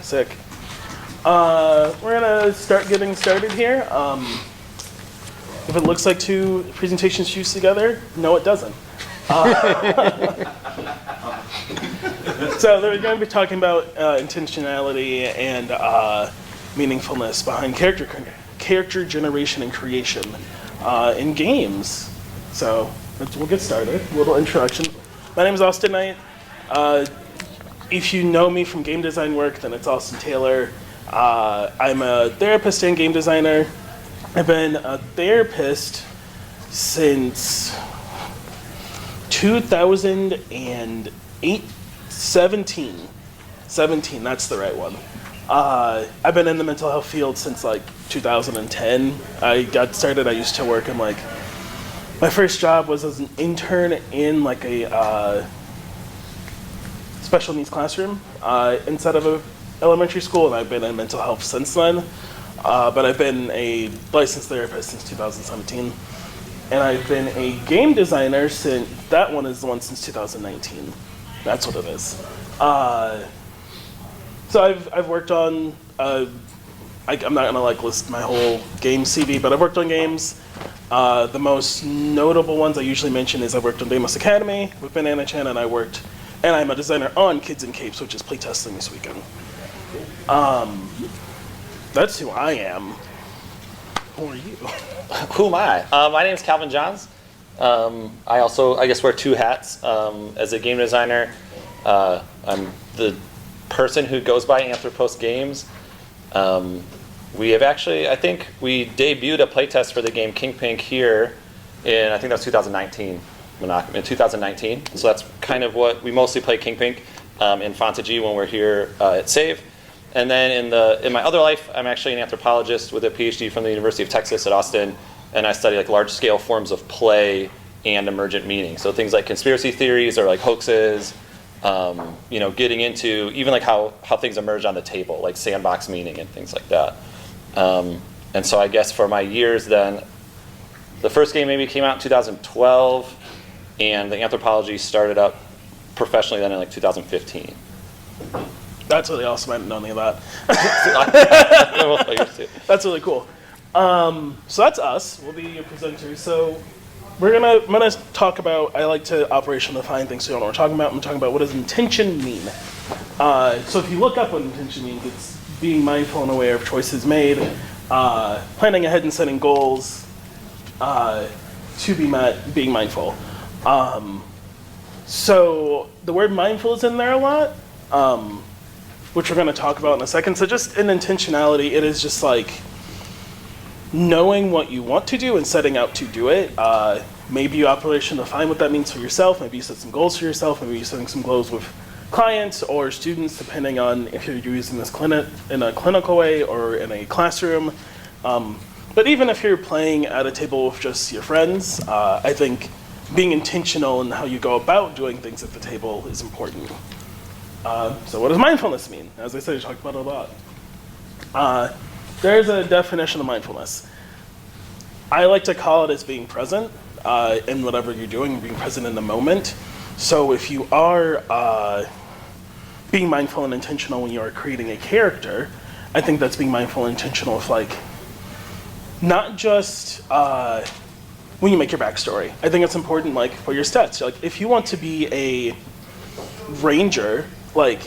Sick. We're gonna start getting started here. If it looks like two presentations fused together, no, it doesn't. So we're going to be talking about intentionality and meaningfulness behind character generation and creation in games. So we'll get started. A little introduction. My name is Austin Knight. If you know me from game design work, then it's Austin Taylor. I'm a therapist and game designer. I've been a therapist since 2008, 17, that's the right one. I've been in the mental health field since like 2010. I got started, I used to work in my first job was as an intern in like a special needs classroom inside of a elementary school, and I've been in mental health since then. But I've been a licensed therapist since 2017. And I've been a game designer since, that one is the one since 2019. That's what it is. So I've worked on, I'm not gonna list my whole game CV, but I've worked on games. The most notable ones I usually mention is I worked on Deimos Academy with Banana Chan, and I'm a designer on Kids in Capes, which is playtesting this weekend. That's who I am. Who are you? Who am I? My name is Calvin Johns. I also, wear two hats. As a game designer, I'm the person who goes by Anthropos Games. We have actually, I think we debuted a playtest for the game King Pink here in, I think that was 2019, in 2019. So that's kind of what, we mostly play King Pink in Fontaine when we're here at SAVE. And then in my other life, I'm actually an anthropologist with a PhD from the University of Texas at Austin, and I study like large-scale forms of play and emergent meaning. So things like conspiracy theories or like hoaxes, getting into even like how things emerge on the table, like sandbox meaning and things like that. And so I guess for my years then, the first game maybe came out in 2012, and the anthropology started up professionally then in like 2015. That's really awesome. I didn't know any of that. That's really cool. So that's us. We'll be your presenters. So I'm gonna talk about. I like to operational define things. So you don't know what we're talking about. I'm talking about what does intention mean. So if you look up what intention means, it's being mindful and aware of choices made, planning ahead and setting goals to be met, being mindful. So the word mindful is in there a lot. Which we're going to talk about in a second. So just in intentionality, it is just like knowing what you want to do and setting out to do it. Maybe you operationally define what that means for yourself. Maybe you set some goals for yourself. Maybe you're setting some goals with clients or students, depending on if you're using this in a clinical way or in a classroom. But even if you're playing at a table with just your friends, I think being intentional in how you go about doing things at the table is important. So what does mindfulness mean? As I said, I talked about it a lot. There's a definition of mindfulness. I like to call it as being present in whatever you're doing, being present in the moment. So if you are being mindful and intentional when you are creating a character, I think that's being mindful and intentional with like, not just when you make your backstory. I think it's important like for your stats. Like if you want to be a ranger, like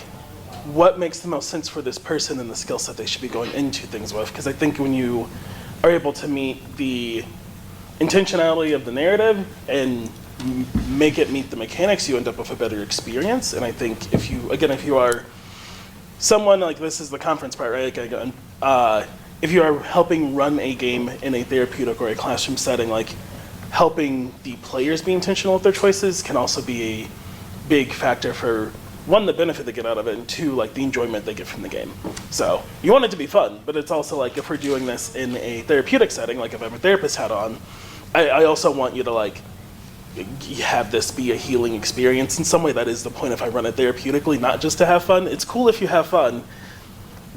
what makes the most sense for this person and the skill set they should be going into things with, because I think when you are able to meet the intentionality of the narrative and make it meet the mechanics, you end up with a better experience. And I think if you are someone, like this is the conference part, right? If you are helping run a game in a therapeutic or a classroom setting, like helping the players be intentional with their choices can also be a big factor for one, the benefit they get out of it, and two, like the enjoyment they get from the game. So you want it to be fun, but it's also like if we're doing this in a therapeutic setting, like if I have a therapist hat on, I also want you to like have this be a healing experience in some way. That is the point if I run it therapeutically, not just to have fun. It's cool if you have fun.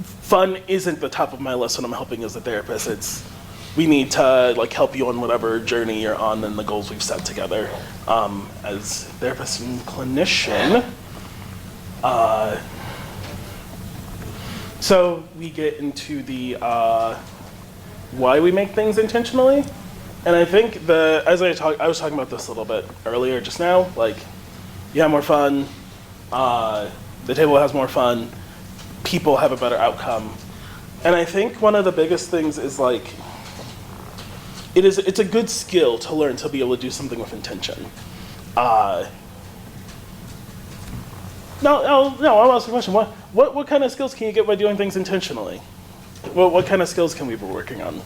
Fun isn't the top of my list when I'm helping as a therapist. It's we need to like help you on whatever journey you're on and the goals we've set together. As therapist and clinician, So we get into the why we make things intentionally, and I think I was talking about this a little bit earlier just now. Like, you have more fun, the table has more fun, people have a better outcome, and I think one of the biggest things is like it's a good skill to learn to be able to do something with intention. No, I'll ask the question. What kind of skills can you get by doing things intentionally? What kind of skills can we be working on?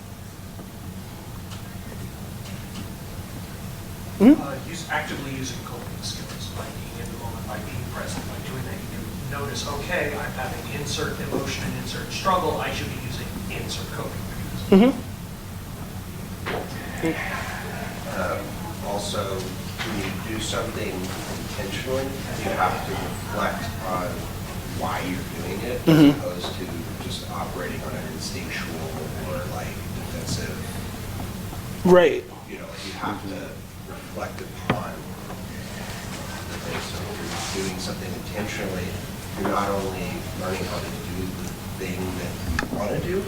Actively using coping skills, by being in the moment, by being present, by doing that. You can notice, okay, I'm having insert emotion and insert struggle. I should be using insert coping mechanism. Also, when you do something intentionally, you have to reflect on why you're doing it, as opposed to just operating on an instinctual or like defensive. Right. You know, you have to reflect upon the thing. So when you're doing something intentionally, you're not only learning how to do the thing that you want to do,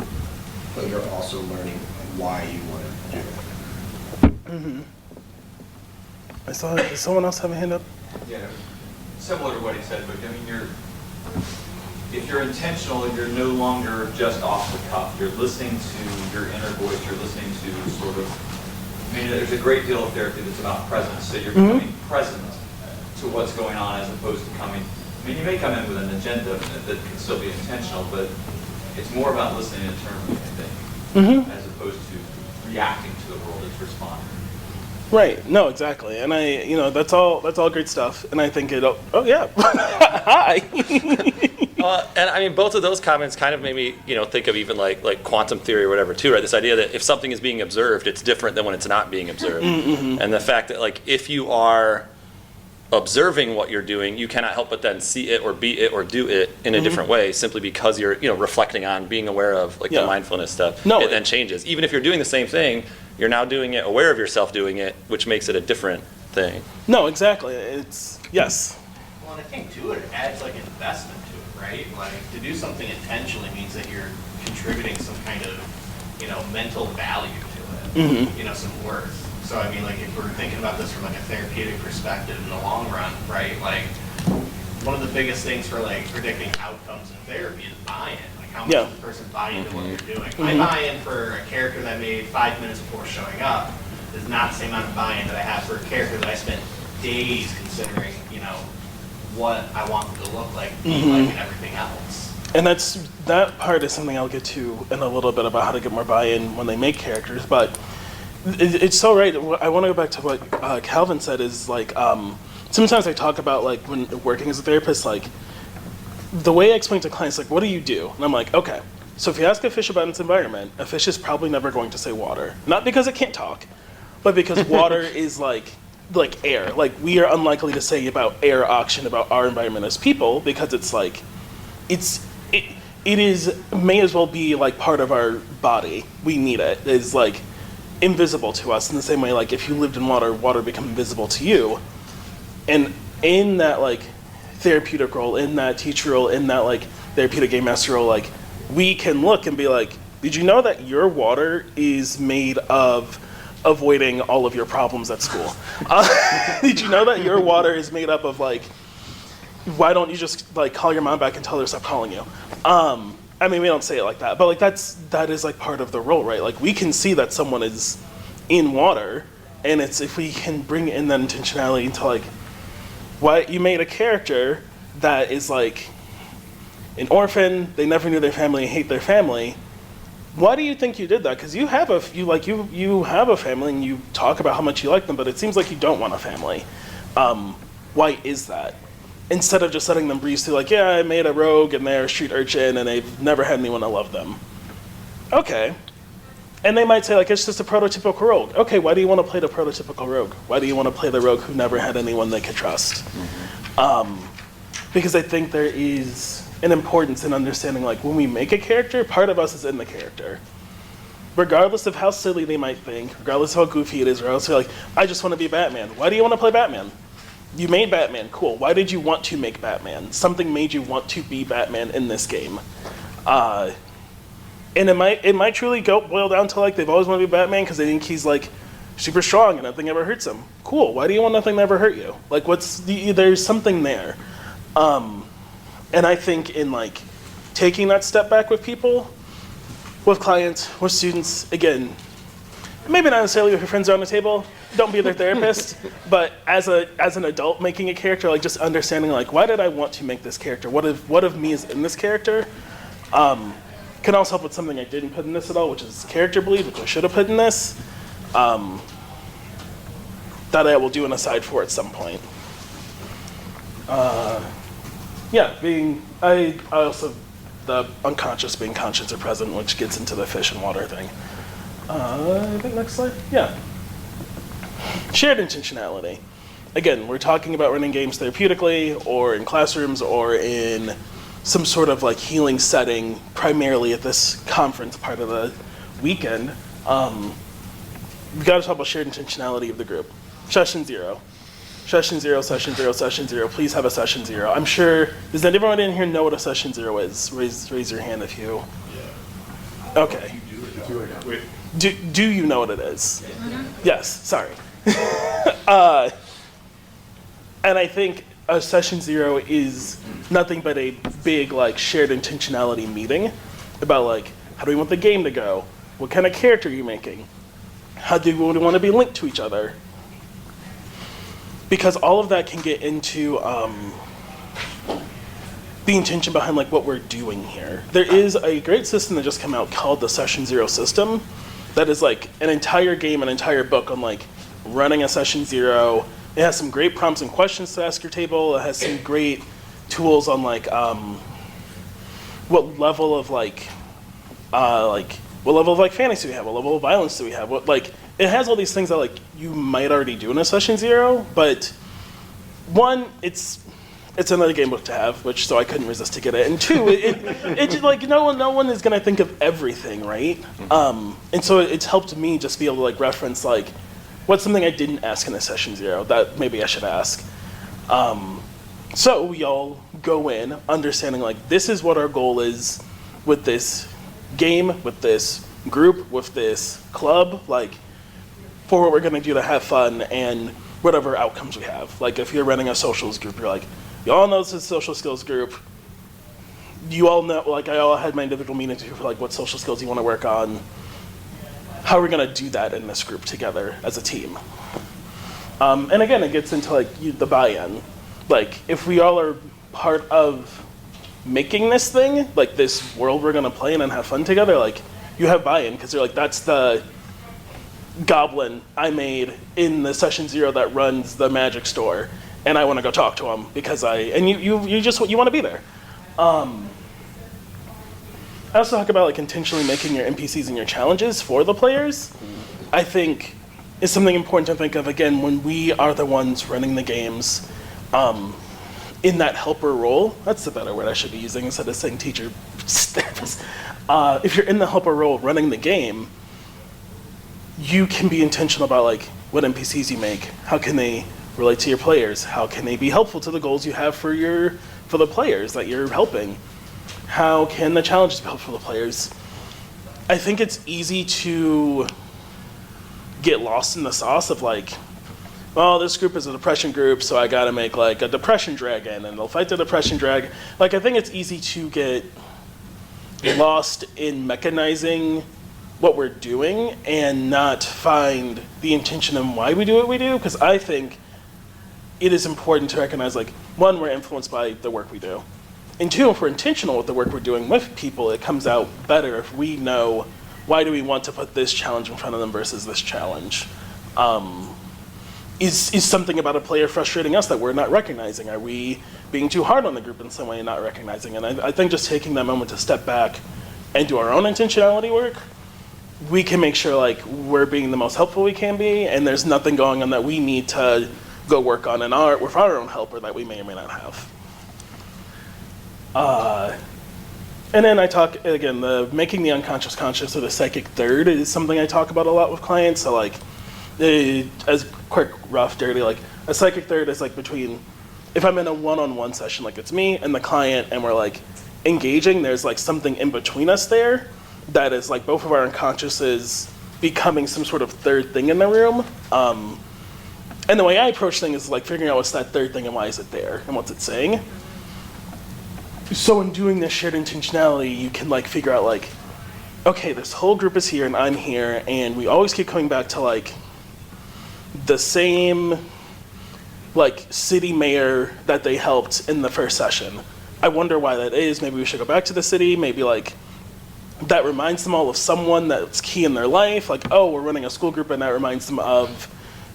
but you're also learning why you want to do it. Does someone else have a hand up? Yeah, similar to what he said, but I mean, if you're intentional, you're no longer just off the cuff. You're listening to your inner voice. You're listening to sort of, I mean, there's a great deal of therapy that's about presence. So you're becoming present to what's going on as opposed to coming, I mean, you may come in with an agenda that can still be intentional, but it's more about listening internally, I think, as opposed to reacting to the world, it's responding. Right. No, exactly. And that's all great stuff. And I think oh yeah. Hi. And I mean, both of those comments kind of made me, think of even like quantum theory or whatever too, right? This idea that if something is being observed, it's different than when it's not being observed. And the fact that like, if you are observing what you're doing, you cannot help but then see it or be it or do it in a different way, simply because you're, reflecting on, being aware of like the mindfulness stuff. No, it then changes. Even if you're doing the same thing, you're now doing it aware of yourself doing it, which makes it a different thing. No, exactly. It's, yes. Well, and I think too, it adds like investment to it, right? Like to do something intentionally means that you're contributing some kind of, mental value to it, some worth. So I mean, like if we're thinking about this from like a therapeutic perspective in the long run, right? Like one of the biggest things for like predicting outcomes in therapy is buy-in. Like how much does the person buy into what you're doing? My buy-in for a character that I made 5 minutes before showing up is not the same amount of buy-in that I have for a character that I spent days considering, what I want them to look like, be like, and everything else. And that part is something I'll get to in a little bit about how to get more buy-in when they make characters, but it's so right. I want to go back to what Calvin said is like, sometimes I talk about like when working as a therapist, like the way I explain to clients, like, what do you do? And I'm like, okay, so if you ask a fish about its environment, a fish is probably never going to say water. Not because it can't talk, but because water is like air. Like we are unlikely to say about air oxygen about our environment as people, because it's like, may as well be like part of our body. We need it. It's like invisible to us in the same way, like if you lived in water, water become invisible to you. And in that like therapeutic role, in that teacher role, in that like therapeutic game master role, like we can look and be like, did you know that your water is made of avoiding all of your problems at school? Did you know that your water is made up of like, why don't you just like call your mom back and tell her to stop calling you? I mean, we don't say it like that, but like that is like part of the role, right? Like we can see that someone is in water, and it's if we can bring in that intentionality into like, why you made a character that is like an orphan, they never knew their family, hate their family. Why do you think you did that? Because you have a family and you talk about how much you like them, but it seems like you don't want a family. Why is that? Instead of just letting them breeze through like, yeah, I made a rogue and they're a street urchin and they've never had anyone to love them. Okay. And they might say like, it's just a prototypical rogue. Okay, why do you want to play the prototypical rogue? Why do you want to play the rogue who never had anyone they could trust? Because I think there is an importance in understanding like when we make a character, part of us is in the character. Regardless of how silly they might think, regardless of how goofy it is, regardless of like, I just want to be Batman. Why do you want to play Batman? You made Batman, cool. Why did you want to make Batman? Something made you want to be Batman in this game. And it might truly boil down to like they've always wanted to be Batman because they think he's like super strong and nothing ever hurts him. Cool. Why do you want nothing to ever hurt you? Like there's something there. And I think in like taking that step back with people, with clients, with students, again, maybe not necessarily with your friends around the table, don't be their therapist, but as an adult making a character, like just understanding like why did I want to make this character? What of me is in this character? Can also help with something I didn't put in this at all, which is character bleed, which I should have put in this. That I will do an aside for at some point. I also, the unconscious being conscious or present, which gets into the fish and water thing. I think next slide. Yeah. Shared intentionality. Again, we're talking about running games therapeutically or in classrooms or in some sort of like healing setting, primarily at this conference part of the weekend. We've got to talk about shared intentionality of the group. Session 0. Session 0, session 0, session 0. Please have a session 0. I'm sure, does anyone in here know what a session 0 is? Raise your hand if you. Yeah. Okay. Do you know what it is? Yes, sorry. And I think a session 0 is nothing but a big like shared intentionality meeting about like, how do we want the game to go? What kind of character are you making? How do we want to be linked to each other? Because all of that can get into the intention behind like what we're doing here. There is a great system that just came out called the Session 0 system that is like an entire game, an entire book on like running a Session 0. It has some great prompts and questions to ask your table. It has some great tools on like what level of fantasy we have, what level of violence do we have, it has all these things that like you might already do in a Session 0, but one, it's another game book to have, so I couldn't resist to get it. And two, it's like no one is gonna think of everything, right? And so it's helped me just be able to like reference like what's something I didn't ask in a Session 0 that maybe I should ask. So we all go in understanding like this is what our goal is with this game, with this group, with this club, like for what we're gonna do to have fun and whatever outcomes we have. Like if you're running a socials group, you're like, you all know this is a social skills group. You all know, like I all had my individual meetings for like what social skills you wanna work on. How are we gonna do that in this group together as a team? And again, it gets into like the buy-in. Like if we all are part of making this thing, like this world we're gonna play in and have fun together, like you have buy-in because you're like, that's the goblin I made in the Session 0 that runs the magic store, and I want to go talk to him because you want to be there. I also talk about like intentionally making your NPCs and your challenges for the players. I think is something important to think of again when we are the ones running the games. In that helper role, that's the better word I should be using instead of saying teacher, therapist. If you're in the helper role running the game, you can be intentional about like what NPCs you make. How can they relate to your players? How can they be helpful to the goals you have for the players that you're helping? How can the challenges be helpful for the players? I think it's easy to get lost in the sauce of like, well, this group is a depression group, so I gotta make like a depression dragon and they'll fight the depression dragon. Like I think it's easy to get lost in mechanizing what we're doing and not find the intention in why we do what we do, because I think it is important to recognize like, one, we're influenced by the work we do. And two, if we're intentional with the work we're doing with people, it comes out better if we know why do we want to put this challenge in front of them versus this challenge. Is something about a player frustrating us that we're not recognizing? Are we being too hard on the group in some way and not recognizing? And I think just taking that moment to step back and do our own intentionality work, we can make sure like we're being the most helpful we can be, and there's nothing going on that we need to go work on with our own helper that we may or may not have. And then I talk, again, making the unconscious conscious, or the psychic third, is something I talk about a lot with clients. So like, as quick, rough, dirty, like a psychic third is like between, if I'm in a one-on-one session, like it's me and the client, and we're like engaging, there's like something in between us there that is like both of our unconsciouses becoming some sort of third thing in the room. And the way I approach things is like figuring out what's that third thing and why is it there and what's it saying. So in doing this shared intentionality, you can like figure out like, okay, this whole group is here and I'm here, and we always keep coming back to like the same like city mayor that they helped in the first session. I wonder why that is. Maybe we should go back to the city. Maybe like that reminds them all of someone that's key in their life. Like, oh, we're running a school group and that reminds them of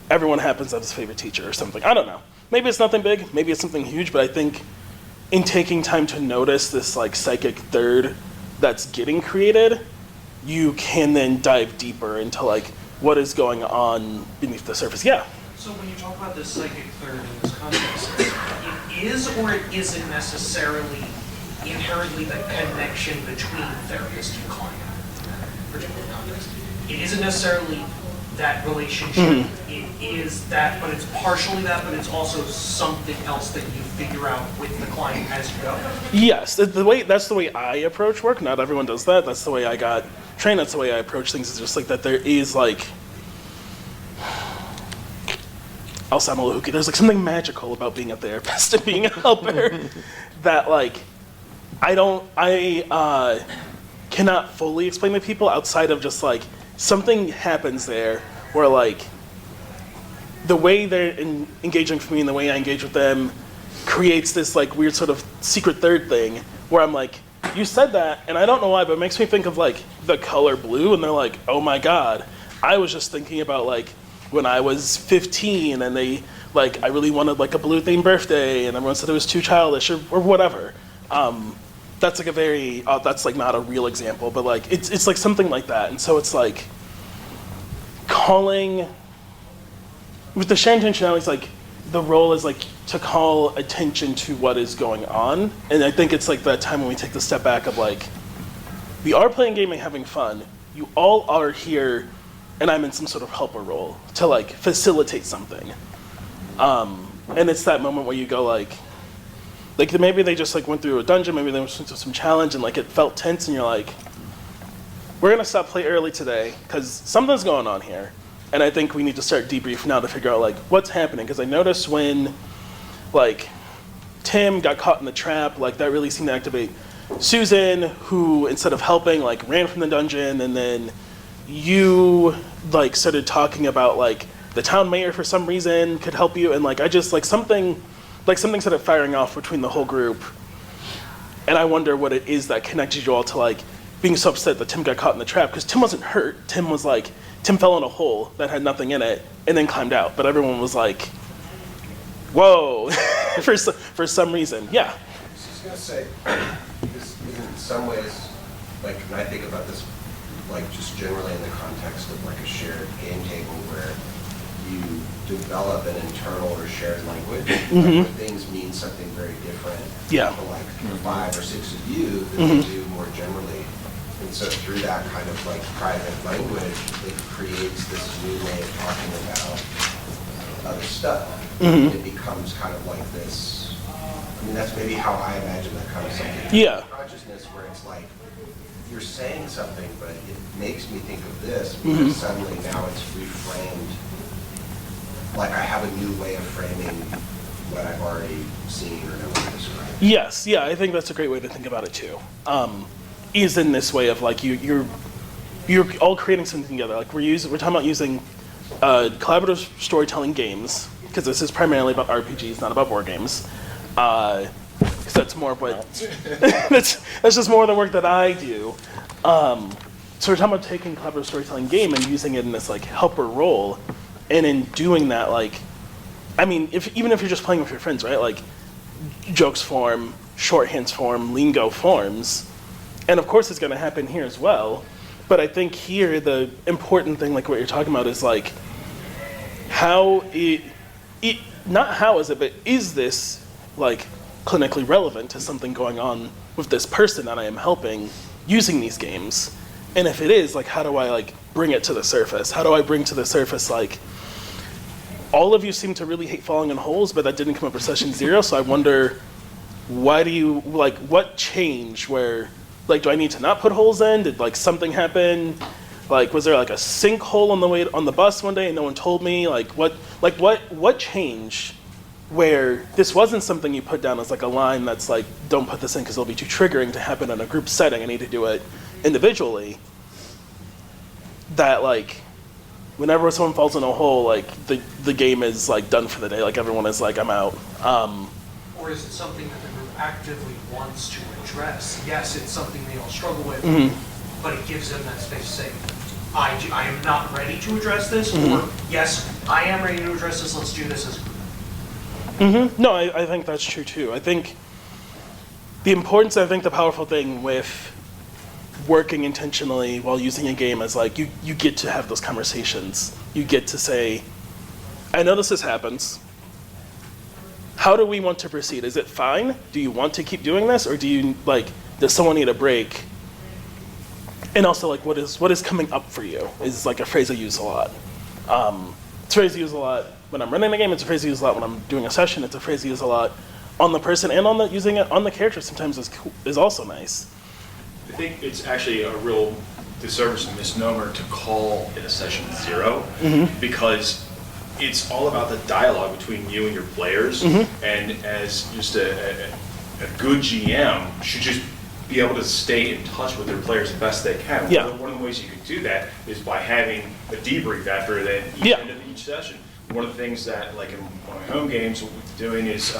everyone happens to have his favorite teacher or something. I don't know. Maybe it's nothing big. Maybe it's something huge. But I think in taking time to notice this like psychic third that's getting created, you can then dive deeper into like what is going on beneath the surface. Yeah. So when you talk about this psychic third in this context, it is or it isn't necessarily inherently the connection between therapist and client, particular context. It isn't necessarily that relationship. It is that, but it's partially that, but it's also something else that you figure out with the client as you go. Yes, that's the way I approach work. Not everyone does that. That's the way I got trained. That's the way I approach things. It's just like that there is like, I'll sound a little hooky. There's like something magical about being a therapist and being a helper that like I cannot fully explain to people outside of just like something happens there where like the way they're engaging with me and the way I engage with them creates this like weird sort of secret third thing where I'm like, you said that and I don't know why, but it makes me think of like the color blue, and they're like, oh my God, I was just thinking about like when I was 15 and they like I really wanted like a blue themed birthday and everyone said it was too childish or whatever. That's like a very that's like not a real example, but like it's like something like that. And so it's like calling with the shared intentionality, it's like the role is like to call attention to what is going on. And I think it's like that time when we take the step back of like, we are playing a game and having fun. You all are here and I'm in some sort of helper role to like facilitate something. And it's that moment where you go like maybe they just like went through a dungeon, maybe they went through some challenge and like it felt tense and you're like, we're gonna stop play early today because something's going on here. And I think we need to start debrief now to figure out like what's happening. Because I noticed when like Tim got caught in the trap, like that really seemed to activate Susan, who instead of helping like ran from the dungeon, and then you like started talking about like the town mayor for some reason could help you, and like I just like something started firing off between the whole group. And I wonder what it is that connected you all to like being so upset that Tim got caught in the trap, because Tim wasn't hurt. Tim fell in a hole that had nothing in it and then climbed out. But everyone was like, whoa, for some reason. Yeah. I was just gonna say, this is in some ways, like when I think about this, like just generally in the context of like a shared game table where you develop an internal or shared language, where things mean something very different for like 5 or 6 of you than they do more generally. And so through that kind of like private language, it creates this new way of talking about other stuff. It becomes kind of like this, I mean, that's maybe how I imagine that kind of something. Yeah. Consciousness where it's like, you're saying something, but it makes me think of this, because suddenly now it's reframed. Like I have a new way of framing what I've already seen or know to describe. Yes, yeah, I think that's a great way to think about it too. Is in this way of like you're all creating something together. Like we're talking about using collaborative storytelling games, because this is primarily about RPGs, not about board games. Because that's more of what that's just more of the work that I do. So we're talking about taking collaborative storytelling game and using it in this like helper role, and in doing that, like, I mean, even if you're just playing with your friends, right? Like jokes form, shorthands form, lingo forms. And of course it's going to happen here as well. But I think here the important thing, like what you're talking about, is like how not how is it, but is this like clinically relevant to something going on with this person that I am helping using these games? And if it is, like how do I like bring it to the surface? How do I bring to the surface like all of you seem to really hate falling in holes, but that didn't come up for session 0, so I wonder why do you, like, what changed where, like, do I need to not put holes in? Did, like, something happen? Like, was there, like, a sinkhole on the way on the bus one day and no one told me? Like, what changed where this wasn't something you put down as, like, a line that's, like, don't put this in because it'll be too triggering to happen in a group setting. I need to do it individually. That, like, whenever someone falls in a hole, like, the game is, like, done for the day. Like, everyone is like, I'm out. Or is it something that the group actively wants to address? Yes, it's something they all struggle with, but it gives them that space to say, I am not ready to address this, or yes, I am ready to address this, let's do this as a group. No, I think that's true too. I think the importance, I think the powerful thing with working intentionally while using a game is like you get to have those conversations. You get to say, I know this happens. How do we want to proceed? Is it fine? Do you want to keep doing this? Or do you, like, does someone need a break? And also, like, what is coming up for you is, like, a phrase I use a lot. It's a phrase I use a lot when I'm running the game. It's a phrase I use a lot when I'm doing a session. It's a phrase I use a lot on the person, and on the using it on the character sometimes is also nice. I think it's actually a real disservice and misnomer to call it a session 0, because it's all about the dialogue between you and your players, and as just a good GM should just be able to stay in touch with their players the best they can. Yeah. One of the ways you could do that is by having a debrief after each end of each session. One of the things that, like in one of my home games, what we're doing is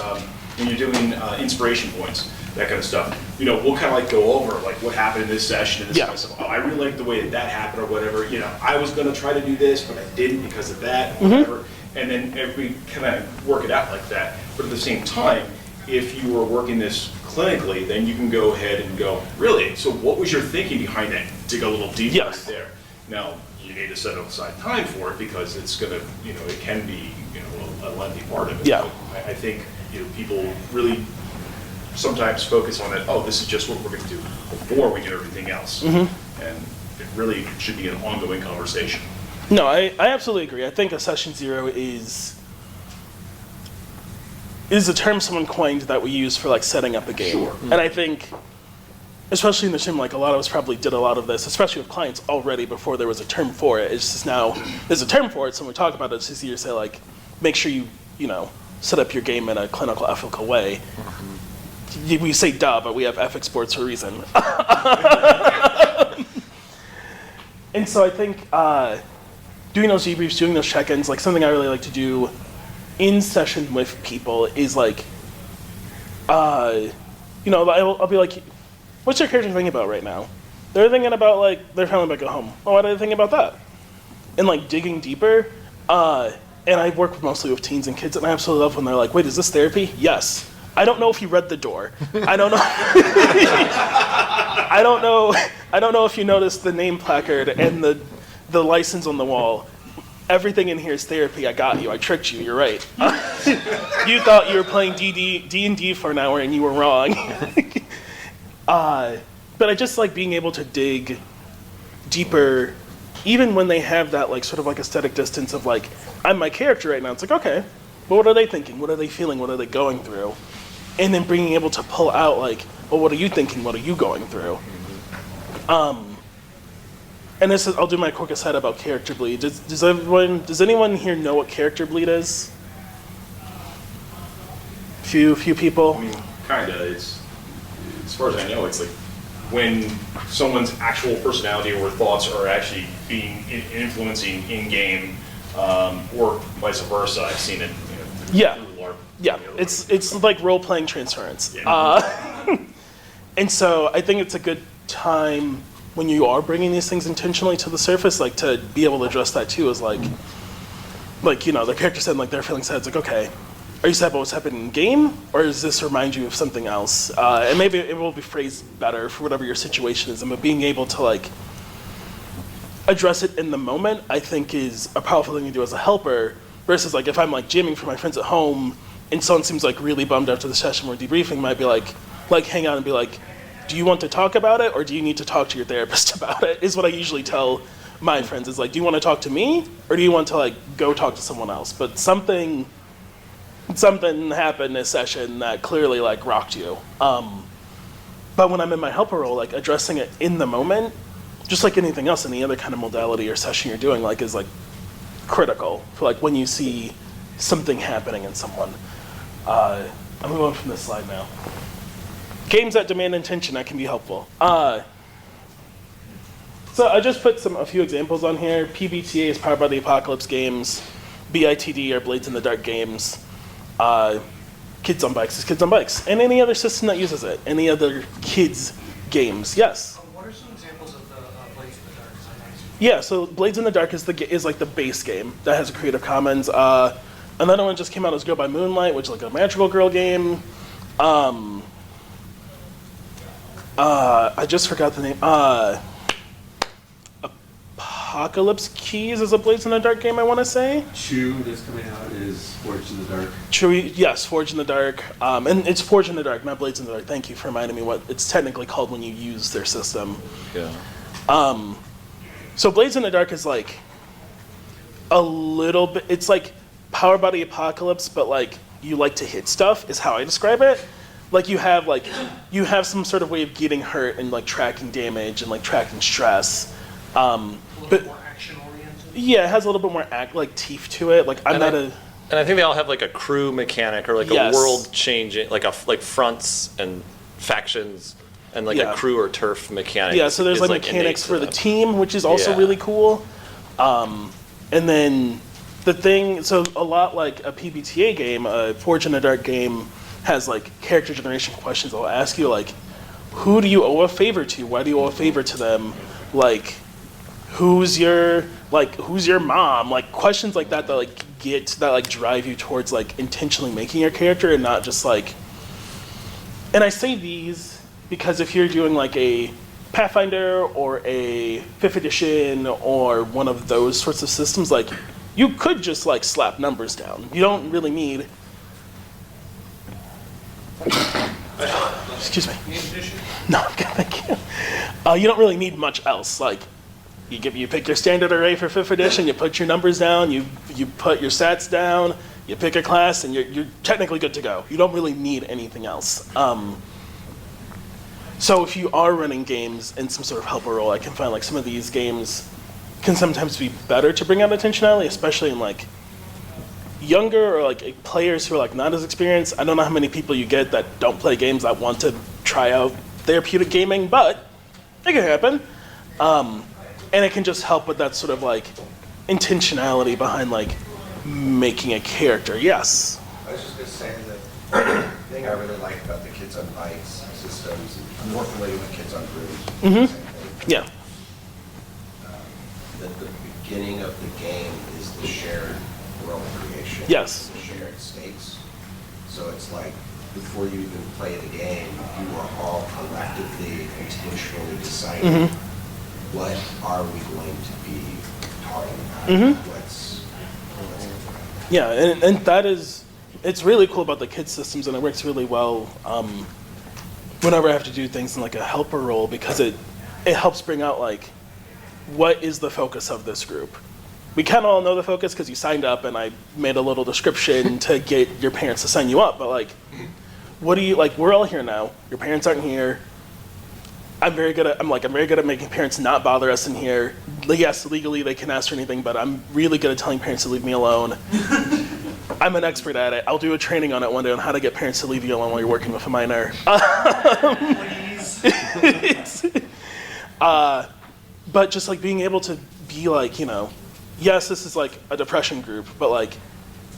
when you're doing inspiration points, that kind of stuff, you know, we'll kind of like go over like what happened in this session and this kind of stuff. Oh, I really like the way that happened or whatever. You know, I was going to try to do this, but I didn't because of that, whatever. And then we kind of work it out like that. But at the same time, if you were working this clinically, then you can go ahead and go, really? So what was your thinking behind that? Dig a little deeper right there. Now, you need to set aside time for it because it's going to, you know, it can be, you know, a lengthy part of it. Yeah. But I think, you know, people really sometimes focus on it, oh, this is just what we're going to do before we do everything else. And it really should be an ongoing conversation. No, I absolutely agree. I think a session 0 is a term someone coined that we use for like setting up a game. Sure. And I think, especially in the team, like a lot of us probably did a lot of this, especially with clients already before there was a term for it. It's just now there's a term for it, so when we talk about it, it's easier to say like, make sure you know, set up your game in a clinical, ethical way. We say duh, but we have ethics boards for a reason. And so I think doing those debriefs, doing those check-ins, like something I really like to do in session with people is like, you know, I'll be like, what's your character thinking about right now? They're thinking about like, they're feeling back at home. Oh, why do they think about that? And like digging deeper, and I work mostly with teens and kids, and I absolutely love when they're like, wait, is this therapy? Yes. I don't know if you read the door. I don't know. I don't know if you noticed the name placard and the license on the wall. Everything in here is therapy. I got you. I tricked you. You're right. You thought you were playing D&D for an hour and you were wrong. But I just like being able to dig deeper, even when they have that like sort of like aesthetic distance of like, I'm my character right now. It's like, okay, but what are they thinking? What are they feeling? What are they going through? And then being able to pull out like, well, what are you thinking? What are you going through? And this is, I'll do my quick aside about character bleed. Does anyone here know what character bleed is? Few people? I mean, kinda, it's, as far as I know, it's like when someone's actual personality or thoughts are actually being influencing in-game, or vice versa. I've seen it, you know, through LARP. Yeah, it's like role-playing transference. Yeah. And so I think it's a good time when you are bringing these things intentionally to the surface, like to be able to address that too, is like, you know, the character said like they're feeling sad. It's like, okay, are you sad about what's happening in game, or does this remind you of something else? And maybe it will be phrased better for whatever your situation is. But being able to like address it in the moment, I think is a powerful thing to do as a helper. Versus like if I'm like jamming for my friends at home, and someone seems like really bummed after the session we're debriefing, might be like hang out and be like, do you want to talk about it, or do you need to talk to your therapist about it? Is what I usually tell my friends, is like, do you want to talk to me, or do you want to like go talk to someone else? But something something happened in a session that clearly like rocked you. But when I'm in my helper role, like addressing it in the moment, just like anything else, any other kind of modality or session you're doing, like is like critical for like when you see something happening in someone. I'm moving on from this slide now. Games that demand intention that can be helpful. So I just put a few examples on here. PBTA is Powered by the Apocalypse games. BITD are Blades in the Dark games. Kids on Bikes is Kids on Bikes. And any other system that uses it. Any other kids games. Yes? What are some examples of the Blades in the Dark? Yeah, so Blades in the Dark is like the base game that has a Creative Commons. Another one just came out as Go by Moonlight, which is like a magical girl game. I just forgot the name. Apocalypse Keys is a Blades in the Dark game, I want to say. Chew that's coming out is Forged in the Dark. Chew, yes, Forged in the Dark. And it's Forged in the Dark, not Blades in the Dark. Thank you for reminding me what it's technically called when you use their system. Yeah. So Blades in the Dark is like a little bit, it's like Powered by the Apocalypse, but like you like to hit stuff is how I describe it. Like you have some sort of way of getting hurt and like tracking damage and like tracking stress. A little more action-oriented? Yeah, it has a little bit more teeth to it. Like And I think they all have like a crew mechanic or like Yes. a world changing, like fronts and factions and like Yeah. a crew or turf mechanic. Yeah, so there's is, like mechanics innate for to the them. team, which is also Yeah. really cool. And then the thing, so a lot like a PBTA game, a Forge in the Dark game has like character generation questions. I'll ask you like, who do you owe a favor to? Why do you owe a favor to them? Like, who's your mom? Like questions like that drive you towards like intentionally making your character and not just like. And I say these because if you're doing like a Pathfinder or a 5th edition or one of those sorts of systems, like you could just like slap numbers down. You don't really need. Excuse me. No, I'm good, thank you. You don't really need much else. Like, you pick your standard array for 5th edition, you put your numbers down, you put your stats down, you pick a class, and you're technically good to go. You don't really need anything else. So if you are running games in some sort of helper role, I can find like some of these games can sometimes be better to bring out intentionality, especially in like younger or like players who are like not as experienced. I don't know how many people you get that don't play games that want to try out therapeutic gaming, but it can happen. And it can just help with that sort of like intentionality behind like making a character. Yes. I was just going to say that the thing I really like about the Kids on Bikes systems, I'm more familiar with Kids on Grooves. Yeah. That the beginning of the game is the shared world creation. Yes. The shared stakes. So it's like before you even play the game, you are all collectively, intentionally deciding what are we going to be talking about? What's Yeah, and that is, it's really cool about the kids systems, and it works really well whenever I have to do things in like a helper role, because it helps bring out like, what is the focus of this group? We kind of all know the focus because you signed up and I made a little description to get your parents to sign you up, but like, what do you, like, we're all here now, your parents aren't here. I'm very good at making parents not bother us in here. Yes, legally they can ask for anything, but I'm really good at telling parents to leave me alone. I'm an expert at it. I'll do a training on it one day on how to get parents to leave you alone while you're working with a minor. But just like being able to be like, you know, yes, this is like a depression group, but like,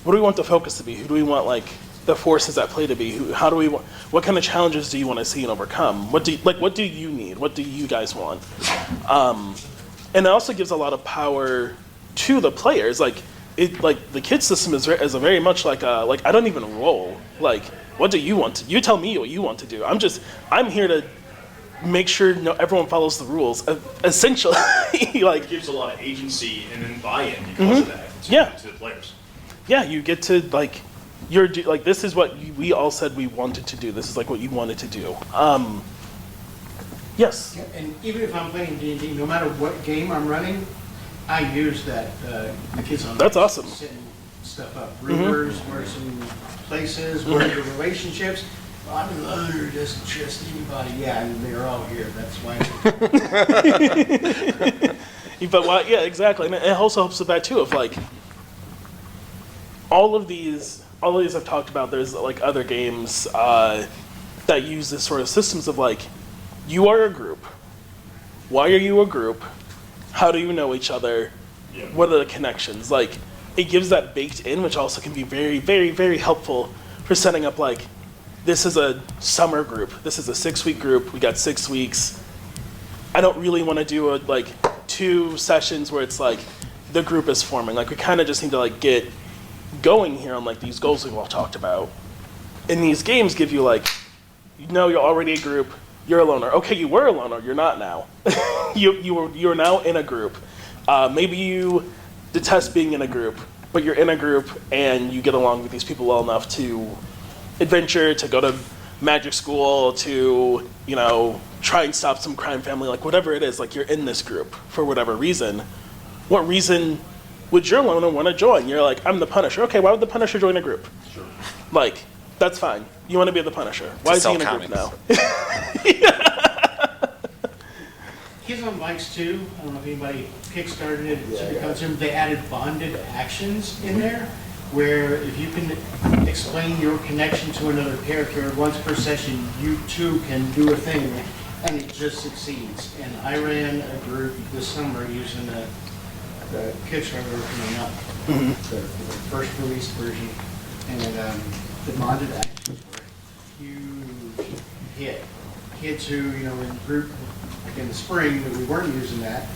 what do we want the focus to be? Who do we want like the forces at play to be? How do we want? What kind of challenges do you want to see and overcome? What do you need? What do you guys want? And it also gives a lot of power to the players. Like the kid system is a very much like I don't even roll. Like, what do you want to? You tell me what you want to do. I'm here to make sure everyone follows the rules. Essentially, like It gives a lot of agency and then buy-in because of that to the players. Yeah, you get to like. This is what we all said we wanted to do. This is like what you wanted to do. Yes. Yeah, and even if I'm playing D&D, no matter what game I'm running, I use that the kids on That's awesome. setting stuff up. Rumors, where some places, where are your relationships? Well, I'm a loner, doesn't trust anybody. Yeah, and they're all here, that's why. But yeah, exactly. And it also helps with that too, of like, all of these I've talked about, there's like other games that use this sort of systems of like, you are a group. Why are you a group? How do you know each other? Yeah. What are the connections? Like, it gives that baked in, which also can be very, very, very helpful for setting up like, this is a summer group. This is a 6-week group. We got 6 weeks. I don't really want to do like 2 sessions where it's like the group is forming. Like, we kind of just need to like get going here on like these goals we've all talked about. And these games give you like, you know, you're already a group. You're a loner. Okay, you were a loner. You're not now. You're now in a group. Maybe you detest being in a group, but you're in a group and you get along with these people well enough to adventure, to go to magic school, to, you know, try and stop some crime family, like whatever it is, like you're in this group for whatever reason. What reason would your loner want to join? You're like, I'm the Punisher. Okay, why would the Punisher join a group? Sure. Like, that's fine. You want to be the Punisher. Why is he in a group now? Kids on Bikes too, I don't know if anybody kickstarted it, they added bonded actions in there, where if you can explain your connection to another character once per session, you too can do a thing, and it just succeeds. And I ran a group this summer using the Kickstarter coming up, the first release version, and the bonded actions were a huge hit. Kids who, you know, in group, like in the spring, that we weren't using that,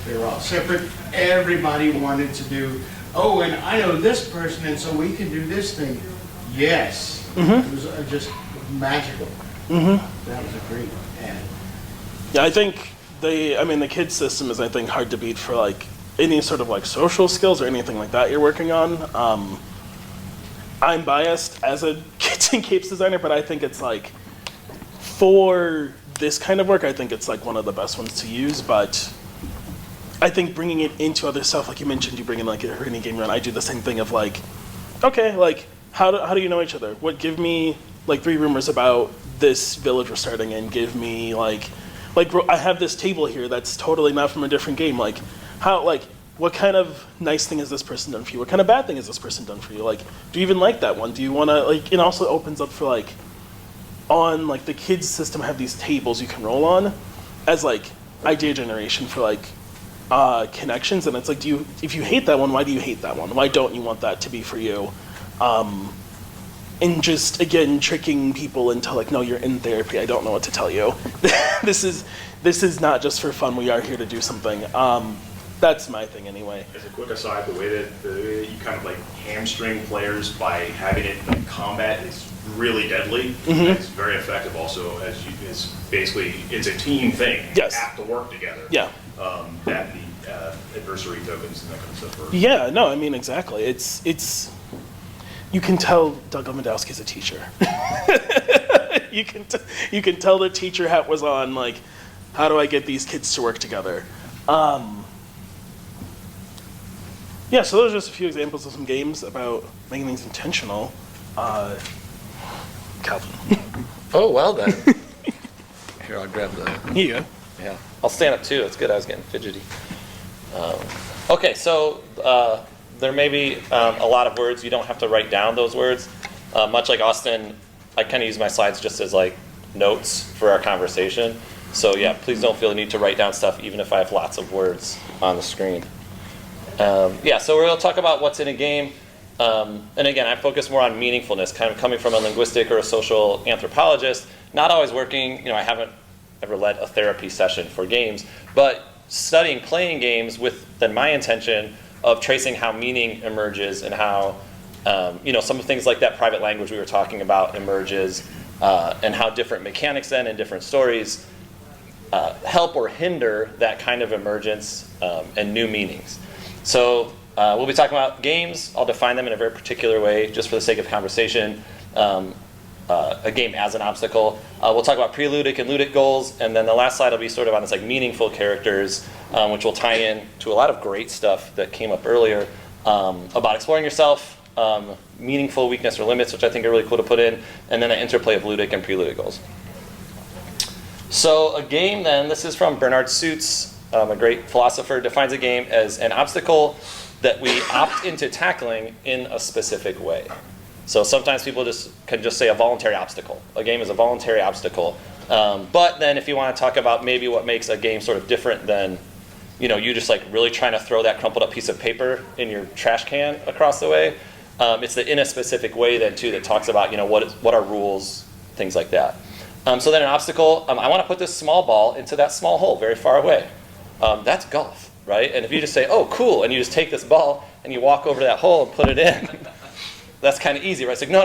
they were all separate. Everybody wanted to do, oh, and I know this person, and so we can do this thing. Yes. It was just magical. That was a great ad. Yeah, I think the kids system is, I think, hard to beat for like any sort of like social skills or anything like that you're working on. I'm biased as a kids and capes designer, but I think it's like, for this kind of work, I think it's like one of the best ones to use. But I think bringing it into other stuff, like you mentioned, you bring in like any game run. I do the same thing of like, okay, like how do you know each other? Give me like 3 rumors about this village we're starting in. Give me like I have this table here that's totally not from a different game. Like what kind of nice thing has this person done for you? What kind of bad thing has this person done for you? Like, do you even like that one? Do you want to like? It also opens up for like, on like the kids system have these tables you can roll on as like idea generation for like connections, and it's like, if you hate that one, why do you hate that one? Why don't you want that to be for you? And just again tricking people into like, no, you're in therapy. I don't know what to tell you. This is not just for fun. We are here to do something. That's my thing anyway. As a quick aside, the way that you kind of like hamstring players by having it like combat is really deadly. It's very effective also, it's basically, it's a team thing. Yes. You have to work together. Yeah. That the adversary tokens and that kind of stuff are. Yeah, no, I mean, exactly. It's you can tell Doug Lewandowski's a teacher. You can tell the teacher hat was on, like, how do I get these kids to work together? Yeah, so those are just a few examples of some games about making things intentional. Calvin. Oh, well then. Here, I'll grab the... Here you go. Yeah, I'll stand up too. It's good. I was getting fidgety. Okay, so there may be a lot of words. You don't have to write down those words. Much like Austin, I kind of use my slides just as like notes for our conversation. So yeah, please don't feel the need to write down stuff, even if I have lots of words on the screen. Yeah, so we're going to talk about what's in a game. And again, I focus more on meaningfulness, kind of coming from a linguistic or a social anthropologist. Not always working, I haven't ever led a therapy session for games, but studying playing games with then my intention of tracing how meaning emerges and how, some of things like that private language we were talking about emerges, and how different mechanics then and different stories help or hinder that kind of emergence and new meanings. So we'll be talking about games. I'll define them in a very particular way just for the sake of conversation. A game as an obstacle. We'll talk about preludic and ludic goals, and then the last slide will be sort of on this like meaningful characters, which will tie in to a lot of great stuff that came up earlier about exploring yourself, meaningful weakness or limits, which I think are really cool to put in, and then the interplay of ludic and pre-ludic goals. So a game then, this is from Bernard Suits, a great philosopher, defines a game as an obstacle that we opt into tackling in a specific way. So sometimes people can just say a voluntary obstacle. A game is a voluntary obstacle. But then if you want to talk about maybe what makes a game sort of different than, you just like really trying to throw that crumpled up piece of paper in your trash can across the way, it's the in a specific way then too that talks about, what are rules, things like that. So then an obstacle, I want to put this small ball into that small hole very far away. That's golf, right? And if you just say, oh, cool, and you just take this ball and you walk over to that hole and put it in, that's kind of easy, right? It's like, no,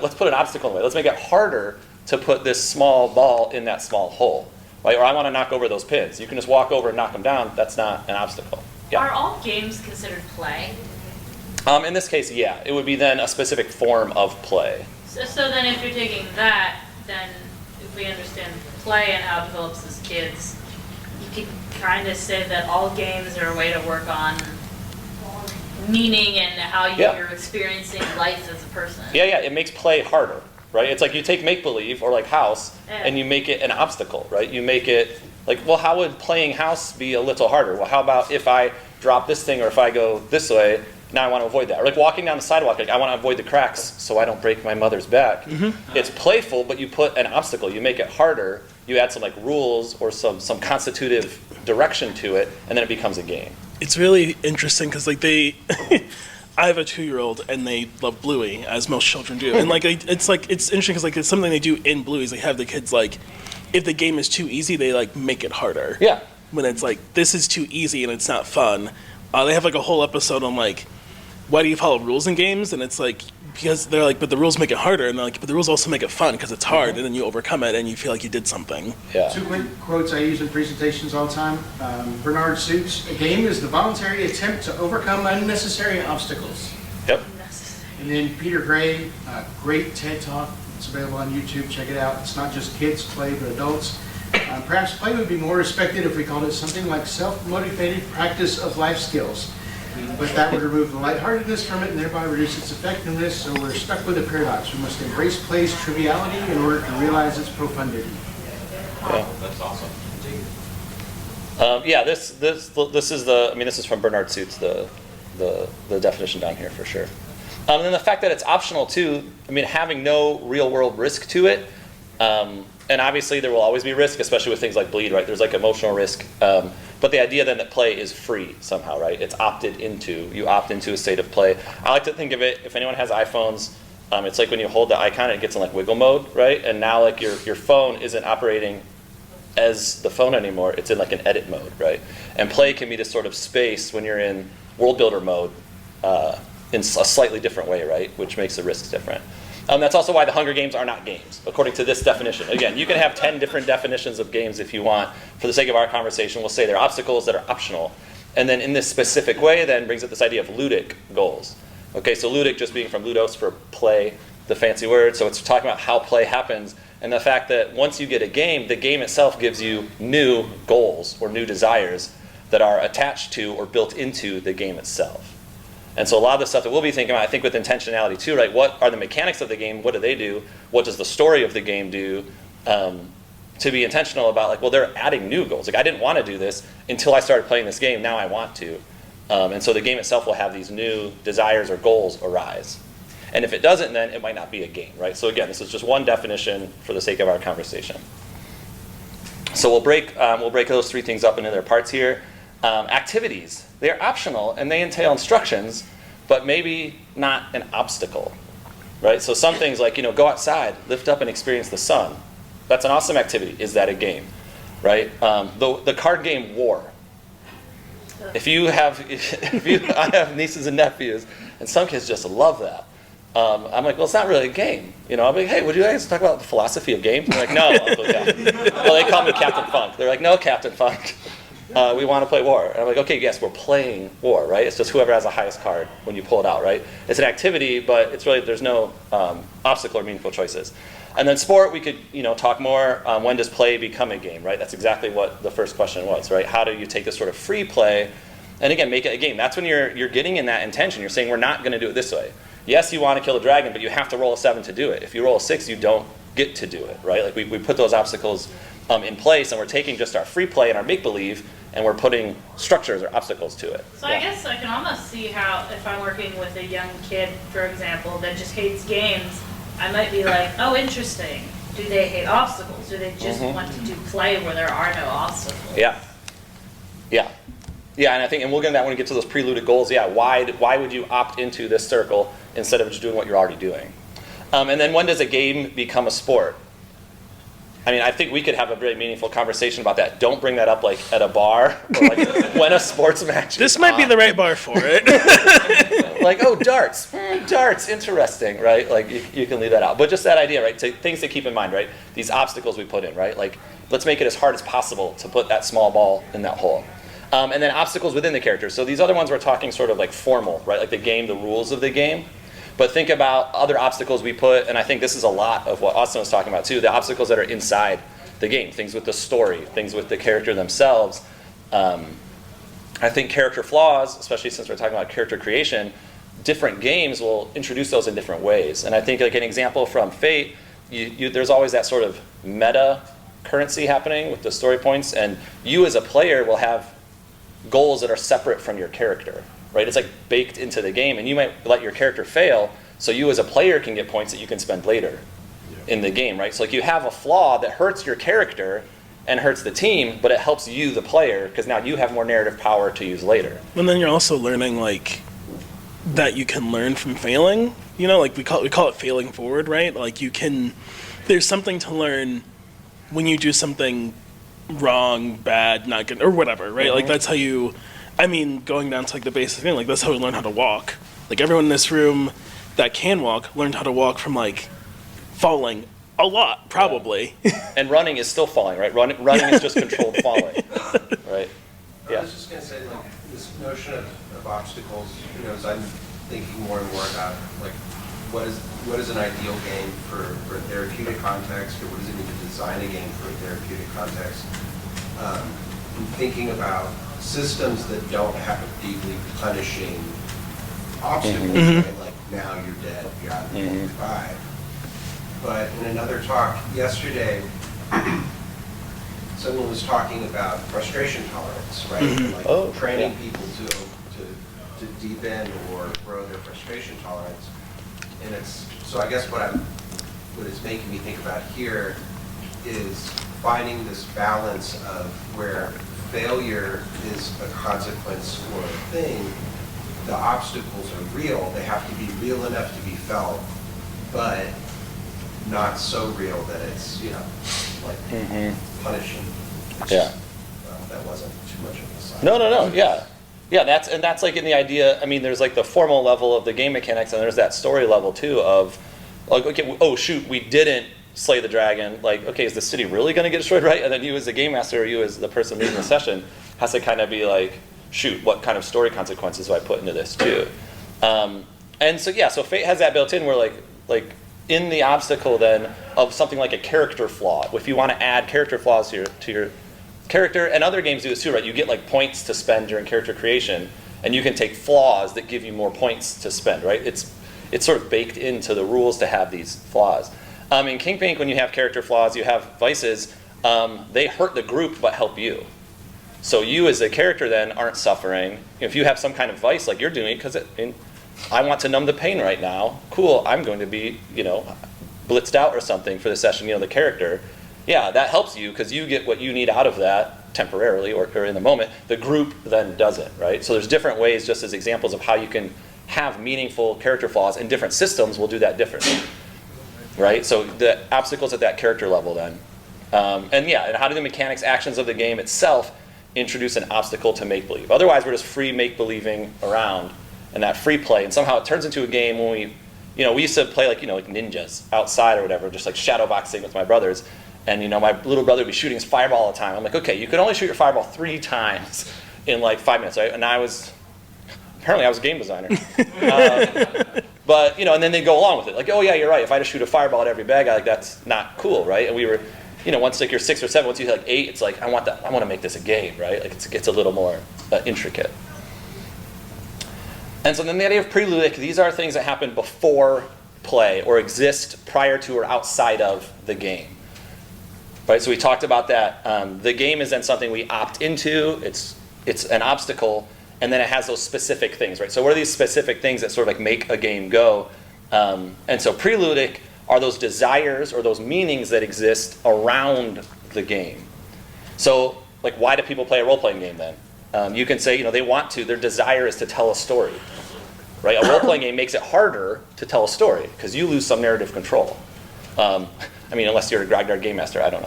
let's put an obstacle in the way. Let's make it harder to put this small ball in that small hole, right? Or I want to knock over those pins. You can just walk over and knock them down. That's not an obstacle. Yeah. Are all games considered play? In this case, yeah. It would be then a specific form of play. So then if you're taking that, then if we understand play and how it develops as kids, you could kind of say that all games are a way to work on meaning and how you're experiencing life as a person. Yeah, it makes play harder, right? It's like you take make-believe or like house and you make it an obstacle, right? You make it like, well, how would playing house be a little harder? Well, how about if I drop this thing or if I go this way, now I want to avoid that. Or like walking down the sidewalk, like I want to avoid the cracks so I don't break my mother's back. Mm-hmm. It's playful, but you put an obstacle. You make it harder. You add some like rules or some constitutive direction to it, and then it becomes a game. It's really interesting because like I have a 2-year-old and they love Bluey, as most children do. And like it's interesting because like it's something they do in Bluey is they have the kids like, if the game is too easy, they like make it harder. Yeah. When it's like, this is too easy and it's not fun. They have like a whole episode on like, why do you follow rules in games? And it's like, because they're like, but the rules make it harder. And they're like, but the rules also make it fun because it's hard. Mm-hmm. And then you overcome it and you feel like you did something. Yeah. 2 quick quotes I use in presentations all the time. Bernard Suits, a game is the voluntary attempt to overcome unnecessary obstacles. Yep. And then Peter Gray, great TED Talk. It's available on YouTube. Check it out. It's not just kids play, but adults. Perhaps play would be more respected if we called it something like self-motivated practice of life skills. But that would remove the lightheartedness from it and thereby reduce its effectiveness, so we're stuck with a paradox. We must embrace play's triviality in order to realize its profundity. Yeah. That's awesome. This is from Bernard Suits, the definition down here for sure. And then the fact that it's optional too, having no real world risk to it, and obviously there will always be risk, especially with things like bleed, right? There's like emotional risk. But the idea then that play is free somehow, right? It's opted into. You opt into a state of play. I like to think of it, if anyone has iPhones, it's like when you hold the icon, it gets in like wiggle mode, right? And now like your phone isn't operating as the phone anymore. It's in like an edit mode, right? And play can be this sort of space when you're in world builder mode in a slightly different way, right? Which makes the risks different. That's also why the Hunger Games are not games, according to this definition. Again, you can have 10 different definitions of games if you want. For the sake of our conversation, we'll say they're obstacles that are optional. And then in this specific way then brings up this idea of ludic goals. Okay, so ludic just being from ludos for play, the fancy word. So it's talking about how play happens and the fact that once you get a game, the game itself gives you new goals or new desires that are attached to or built into the game itself. And so a lot of the stuff that we'll be thinking about, I think with intentionality too, right? What are the mechanics of the game? What do they do? What does the story of the game do? To be intentional about like, well, they're adding new goals. Like I didn't want to do this until I started playing this game. Now I want to. And so the game itself will have these new desires or goals arise. And if it doesn't, then it might not be a game, right? So again, this is just one definition for the sake of our conversation. So we'll break those 3 things up into their parts here. Activities, they're optional and they entail instructions, but maybe not an obstacle, right? So some things like, go outside, lift up and experience the sun. That's an awesome activity. Is that a game, right? The card game War. I have nieces and nephews, and some kids just love that. I'm like, well, it's not really a game. I'll be like, hey, would you guys talk about the philosophy of games? And they're like, no, Uncle Dad. Well, they call me Captain Funk. They're like, no, Captain Funk. We want to play War. And I'm like, okay, yes, we're playing War, right? It's just whoever has the highest card when you pull it out, right? It's an activity, but it's really, there's no obstacle or meaningful choices. And then sport, we could, talk more. When does play become a game, right? That's exactly what the first question was, right? How do you take this sort of free play and again, make it a game? That's when you're getting in that intention. You're saying we're not going to do it this way. Yes, you want to kill a dragon, but you have to roll a 7 to do it. If you roll a 6, you don't get to do it, right? Like we put those obstacles in place, and we're taking just our free play and our make-believe, and we're putting structures or obstacles to it. So I guess I can almost see how if I'm working with a young kid, for example, that just hates games, I might be like, oh, interesting. Do they hate obstacles? Do they just want to do play where there are no obstacles? Yeah. Yeah, and I think, and we'll get into that when we get to those preluded goals. Yeah, why would you opt into this circle instead of just doing what you're already doing? And then when does a game become a sport? I mean, I think we could have a very meaningful conversation about that. Don't bring that up like at a bar or like when a sports match This is might be on. the right bar for it. Like, oh, darts, darts, interesting, right? Like you can leave that out. But just that idea, right? So things to keep in mind, right? These obstacles we put in, right? Like, let's make it as hard as possible to put that small ball in that hole. And then obstacles within the character. So these other ones we're talking sort of like formal, right? Like the game, the rules of the game. But think about other obstacles we put, and I think this is a lot of what Austin was talking about too, the obstacles that are inside the game, things with the story, things with the character themselves. I think character flaws, especially since we're talking about character creation, different games will introduce those in different ways. And I think like an example from Fate, there's always that sort of meta currency happening with the story points, and you as a player will have goals that are separate from your character. Right? It's like baked into the game, and you might let your character fail, so you as a player can get points that you can spend later in the game, right? So like you have a flaw that hurts your character and hurts the team, but it helps you, the player, because now you have more narrative power to use later. And then you're also learning like that you can learn from failing. You know, like we call it failing forward, right? Like there's something to learn when you do something wrong, bad, not good, or whatever, right? Like that's how you. I mean, going down to like the basic thing, like that's how we learn how to walk. Like everyone in this room that can walk learned how to walk from like falling a lot, probably. And running is still falling, right? Running is just controlled falling, right? I was just going to say, like, this notion of obstacles, you know, as I'm thinking more and more about, like, what is an ideal game for a therapeutic context, or what does it mean to design a game for a therapeutic context? I'm thinking about systems that don't have a deeply punishing obstacle, right? Like now you're dead, you're out, goodbye. But in another talk yesterday, someone was talking about frustration tolerance, right? Like training people to deepen or grow their frustration tolerance. And it's so I guess what it's making me think about here is finding this balance of where failure is a consequence or a thing. The obstacles are real. They have to be real enough to be felt, but not so real that it's, you know, like punishing. Yeah. That wasn't too much of a side. No. Yeah, that's like in the idea, I mean, there's like the formal level of the game mechanics, and there's that story level too of, like, okay, oh shoot, we didn't slay the dragon. Like, okay, is the city really going to get destroyed, right? And then you as the game master, or you as the person leading the session, has to kind of be like, shoot, what kind of story consequences do I put into this too? And so yeah, so Fate has that built in where like in the obstacle then of something like a character flaw. If you want to add character flaws to your character, and other games do this too, right? You get like points to spend during character creation, and you can take flaws that give you more points to spend, right? It's sort of baked into the rules to have these flaws. In King Pink, when you have character flaws, you have vices, they hurt the group but help you. So you as a character then aren't suffering. If you have some kind of vice like you're doing, because I want to numb the pain right now, cool, I'm going to be, you know, blitzed out or something for the session, you know, the character. Yeah, that helps you because you get what you need out of that temporarily or in the moment. The group then doesn't, right? So there's different ways, just as examples of how you can have meaningful character flaws, and different systems will do that differently. Right, so the obstacles at that character level then. And how do the mechanics, actions of the game itself introduce an obstacle to make-believe? Otherwise, we're just free make-believing around, and that free play, and somehow it turns into a game when we used to play like ninjas outside or whatever, just like shadow boxing with my brothers, and my little brother would be shooting his fireball all the time. I'm like, okay, you could only shoot your fireball 3 times in like 5 minutes, right? And apparently I was a game designer. But, and then they go along with it. Like, oh yeah, you're right. If I just shoot a fireball at every bad guy, like that's not cool, right? And we were, once like you're 6 or 7, once you hit like 8, it's like, I want to make this a game, right? Like it's a little more intricate. And so then the idea of preludic, these are things that happen before play or exist prior to or outside of the game. Right, so we talked about that. The game is then something we opt into. It's an obstacle, and then it has those specific things, right? So what are these specific things that sort of like make a game go? And so preludic are those desires or those meanings that exist around the game. So like, why do people play a role-playing game then? You can say, they want to. Their desire is to tell a story, right? A role-playing game makes it harder to tell a story because you lose some narrative control. Unless you're a Grognard game master, I don't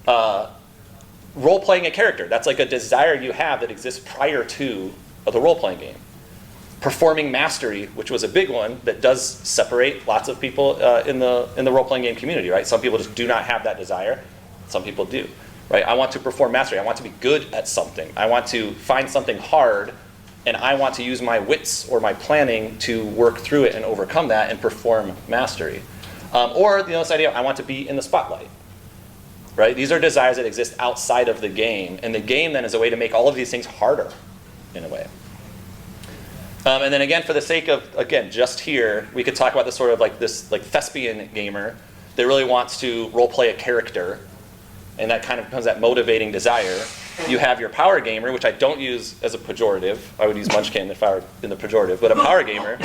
know. Role-playing a character, that's like a desire you have that exists prior to the role-playing game. Performing mastery, which was a big one that does separate lots of people in the role-playing game community, right? Some people just do not have that desire. Some people do, right? I want to perform mastery. I want to be good at something. I want to find something hard, and I want to use my wits or my planning to work through it and overcome that and perform mastery. Or this idea, I want to be in the spotlight, right? These are desires that exist outside of the game, and the game then is a way to make all of these things harder, in a way. And then again, for the sake of, just here, we could talk about this sort of like this thespian gamer that really wants to role play a character, and that kind of becomes that motivating desire. You have your power gamer, which I don't use as a pejorative. I would use Munchkin if I were in the pejorative, but a power gamer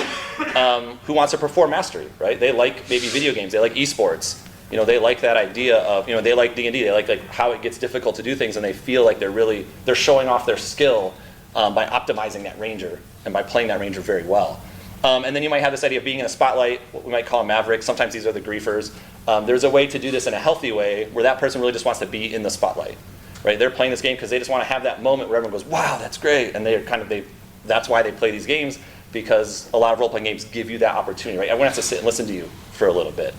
who wants to perform mastery, right? They like maybe video games, they like esports. They like that idea of, they like D&D, they like how it gets difficult to do things, and they feel like they're showing off their skill by optimizing that ranger and by playing that ranger very well. And then you might have this idea of being in a spotlight, what we might call a maverick. Sometimes these are the griefers. There's a way to do this in a healthy way where that person really just wants to be in the spotlight. Right? They're playing this game because they just want to have that moment where everyone goes, wow, that's great. And that's why they play these games, because a lot of role-playing games give you that opportunity, right? Everyone has to sit and listen to you for a little bit.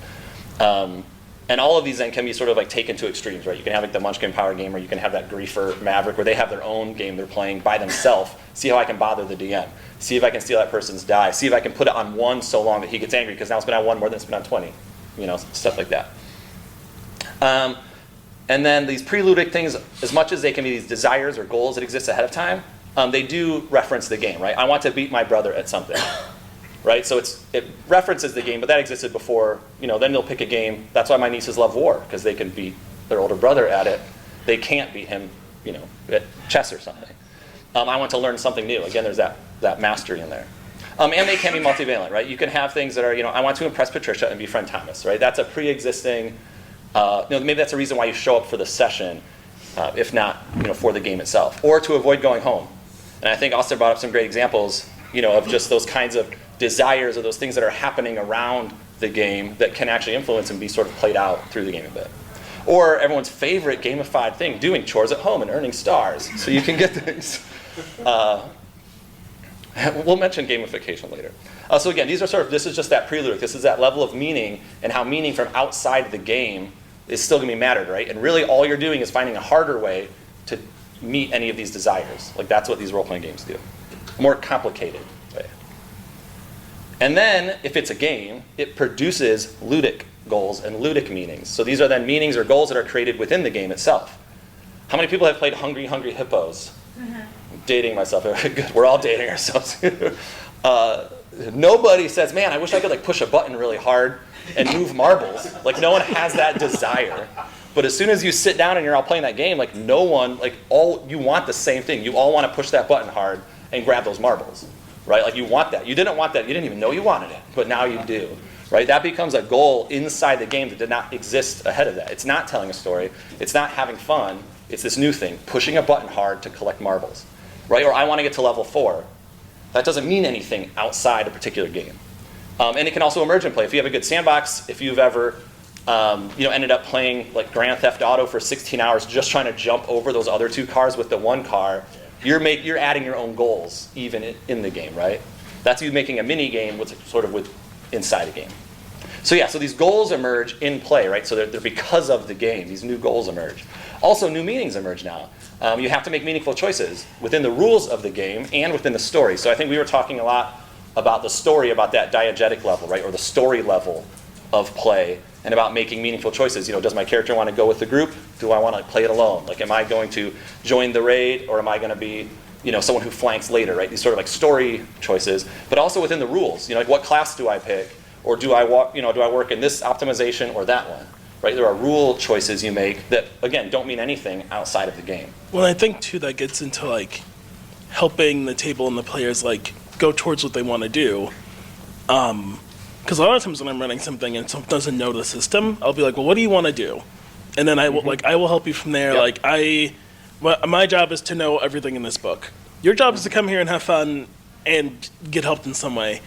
And all of these then can be sort of like taken to extremes, right? You can have like the Munchkin power gamer, you can have that griefer maverick where they have their own game they're playing by themselves. See how I can bother the DM. See if I can steal that person's die. See if I can put it on 1 so long that he gets angry because now it's been on 1 more than it's been on 20. Stuff like that. And then these preludic things, as much as they can be these desires or goals that exist ahead of time, they do reference the game, right? I want to beat my brother at something, right? So it references the game, but that existed before. Then they'll pick a game. That's why my nieces love war, because they can beat their older brother at it. They can't beat him, at chess or something. I want to learn something new. Again, there's that mastery in there. And they can be multivalent, right? You can have things that are, I want to impress Patricia and befriend Thomas, right? That's a pre-existing. Maybe that's a reason why you show up for the session, if not, for the game itself, or to avoid going home. And I think Austin brought up some great examples, of just those kinds of desires or those things that are happening around the game that can actually influence and be sort of played out through the game a bit. Or everyone's favorite gamified thing, doing chores at home and earning stars, so you can get things. We'll mention gamification later. So again, this is just that prelude. This is that level of meaning and how meaning from outside the game is still going to be mattered, right? And really all you're doing is finding a harder way to meet any of these desires. Like that's what these role-playing games do. A more complicated way. And then, if it's a game, it produces ludic goals and ludic meanings. So these are then meanings or goals that are created within the game itself. How many people have played Hungry Hungry Hippos? Mm-hmm. I'm dating myself. Good. We're all dating ourselves. Nobody says, man, I wish I could push a button really hard and move marbles. No one has that desire. But as soon as you sit down and you're all playing that game, no one, you want the same thing. You all want to push that button hard and grab those marbles, right? You want that. You didn't want that. You didn't even know you wanted it, but now you do, right? That becomes a goal inside the game that did not exist ahead of that. It's not telling a story. It's not having fun. It's this new thing, pushing a button hard to collect marbles, right? Or I want to get to level 4. That doesn't mean anything outside a particular game. And it can also emerge in play. If you have a good sandbox, if you've ever ended up playing Grand Theft Auto for 16 hours just trying to jump over those other 2 cars with the 1 car, you're adding your own goals even in the game, right? That's you making a mini game with inside a game. So these goals emerge in play, right? So they're because of the game. These new goals emerge. Also, new meanings emerge now. You have to make meaningful choices within the rules of the game and within the story. So I think we were talking a lot about the story, about that diegetic level, right? Or the story level of play, and about making meaningful choices. Does my character want to go with the group? Do I want to play it alone? Am I going to join the raid, or am I going to be someone who flanks later, right? These sort of like story choices, but also within the rules. Like what class do I pick, or do I work in this optimization or that one, right? There are rule choices you make that again don't mean anything outside of the game. Well, I think too that gets into like helping the table and the players like go towards what they want to do. Because a lot of times when I'm running something and someone doesn't know the system, I'll be like, well, what do you want to do? And then I will help you from there. Yep. My job is to know everything in this book. Your job is to come here and have fun and get helped in some way.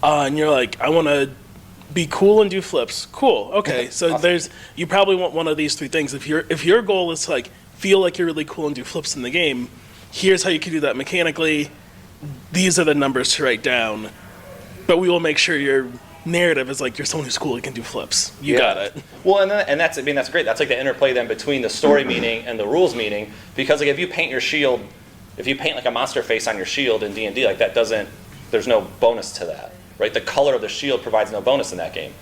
And you're like, I want to be cool and do flips. Cool. Okay. So Awesome. you probably want one of these three things. If your goal is to like feel like you're really cool and do flips in the game, here's how you can do that mechanically. These are the numbers to write down. But we will make sure your narrative is like you're someone who's cool and can do flips. You got it. Well, and that's great. That's like the interplay then between the story meaning and the rules meaning, because like if you paint like a monster face on your shield in D&D, like there's no bonus to that, right? The color of the shield provides no bonus in that game.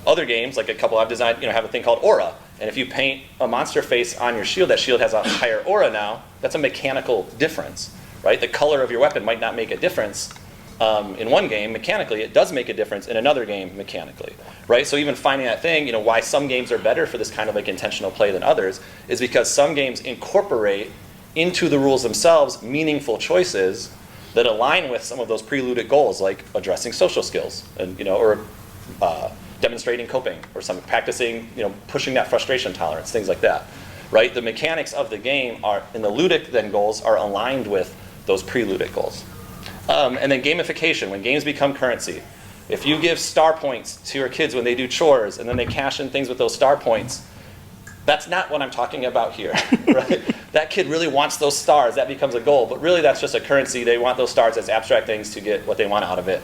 Other games, like a couple I've designed, have a thing called aura, and if you paint a monster face on your shield, that shield has a higher aura now. That's a mechanical difference, right? The color of your weapon might not make a difference. In one game, mechanically, it does make a difference. In another game, mechanically, right? So even finding that thing, why some games are better for this kind of like intentional play than others is because some games incorporate into the rules themselves meaningful choices that align with some of those preluded goals, like addressing social skills, and or demonstrating coping, or some practicing, pushing that frustration tolerance, things like that, right? The mechanics of the game and the ludic then goals are aligned with those preludic goals. And then gamification, when games become currency. If you give star points to your kids when they do chores and then they cash in things with those star points, that's not what I'm talking about here, right? That kid really wants those stars, that becomes a goal, but really that's just a currency. They want those stars as abstract things to get what they want out of it.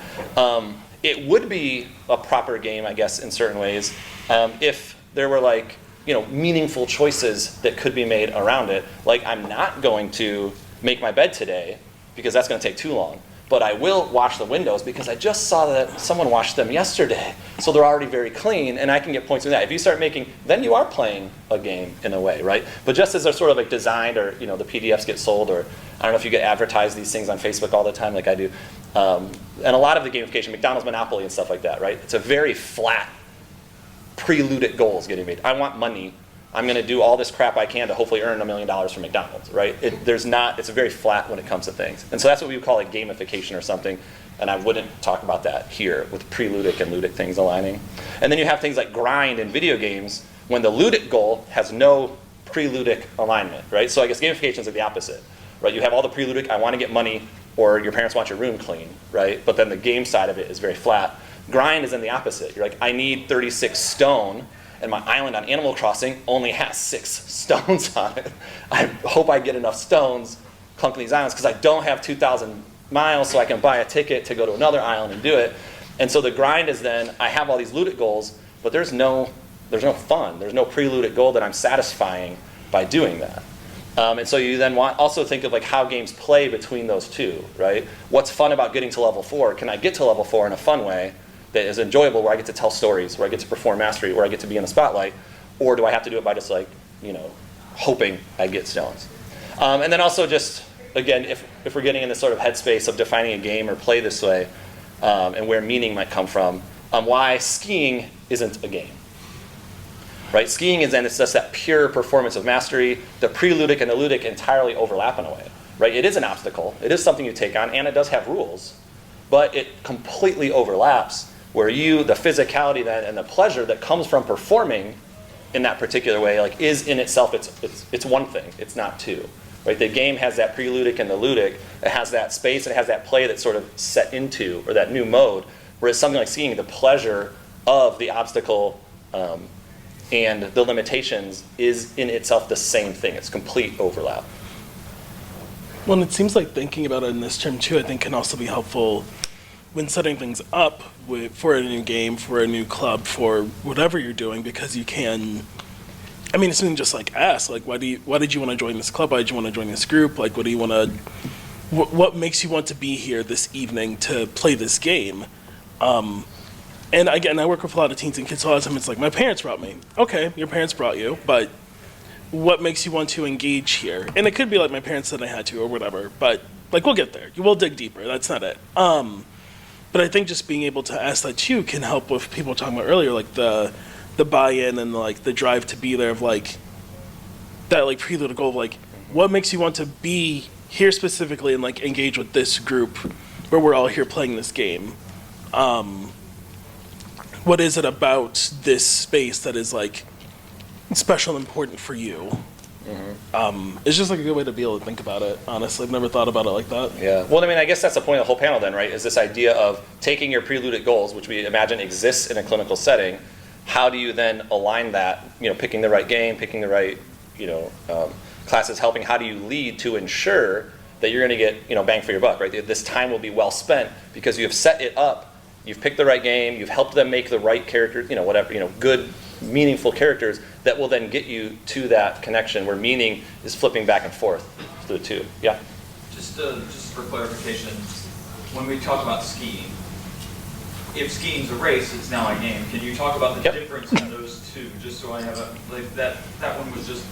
It would be a proper game, I guess, in certain ways, if there were like, meaningful choices that could be made around it. Like, I'm not going to make my bed today because that's going to take too long. But I will wash the windows because I just saw that someone washed them yesterday. So they're already very clean, and I can get points in that. If you start making, then you are playing a game in a way, right? But just as they're sort of like designed, or the PDFs get sold, or I don't know if you get advertised these things on Facebook all the time like I do. And a lot of the gamification, McDonald's Monopoly and stuff like that, right? It's a very flat, preludic goals getting made. I want money. I'm going to do all this crap I can to hopefully earn $1 million from McDonald's, right? It's very flat when it comes to things. And so that's what we would call like gamification or something. And I wouldn't talk about that here with preludic and ludic things aligning. And then you have things like grind in video games when the ludic goal has no preludic alignment, right? So I guess gamification is the opposite, right? You have all the preludic, I want to get money, or your parents want your room clean, right? But then the game side of it is very flat. Grind is in the opposite. You're like, I need 36 stone, and my island on Animal Crossing only has 6 stones on it. I hope I get enough stones clunking these islands because I don't have 2,000 miles so I can buy a ticket to go to another island and do it. And so the grind is then, I have all these ludic goals, but there's no fun. There's no preludic goal that I'm satisfying by doing that. And so you then also think of like how games play between those two, right? What's fun about getting to level 4? Can I get to level 4 in a fun way that is enjoyable, where I get to tell stories, where I get to perform mastery, where I get to be in the spotlight? Or do I have to do it by just like, hoping I get stones? And then also just, again, if we're getting in this sort of headspace of defining a game or play this way, and where meaning might come from, why skiing isn't a game. Right? Skiing is then, it's just that pure performance of mastery. The preludic and the ludic entirely overlap in a way. Right? It is an obstacle. It is something you take on, and it does have rules. But it completely overlaps, where the physicality then and the pleasure that comes from performing in that particular way, like, is in itself, it's one thing. It's not two. Right? The game has that preludic and the ludic. It has that space, and it has that play that's sort of set into, or that new mode. Whereas something like skiing, the pleasure of the obstacle and the limitations is in itself the same thing. It's complete overlap. Well, it seems like thinking about it in this term too, I think, can also be helpful when setting things up for a new game, for a new club, for whatever you're doing, because you can, it's something just like ask, like, why did you want to join this club? Why did you want to join this group? Like, what makes you want to be here this evening to play this game? And again, I work with a lot of teens and kids, so a lot of times it's like, my parents brought me. Okay, your parents brought you, but what makes you want to engage here? And it could be like my parents said I had to or whatever, but Like, we'll get there. We'll dig deeper. That's not it. But I think just being able to ask that too can help with people talking about earlier, like the buy-in and like the drive to be there of like that like prelude goal of like what makes you want to be here specifically and like engage with this group where we're all here playing this game. What is it about this space that is like special and important for you? It's just like a good way to be able to think about it. Honestly, I've never thought about it like that. Yeah. Well, I mean, I guess that's the point of the whole panel then, right? Is this idea of taking your preluded goals, which we imagine exists in a clinical setting. How do you then align that? You know, picking the right game, picking the right, classes, helping. How do you lead to ensure that you're going to get, bang for your buck, right? This time will be well spent because you have set it up. You've picked the right game. You've helped them make the right character. Good, meaningful characters that will then get you to that connection where meaning is flipping back and forth to the two. Yeah. Just for clarification, when we talk about skiing, if skiing's a race, it's now a game. Can you talk about the difference in those two? Just so I have that one was just.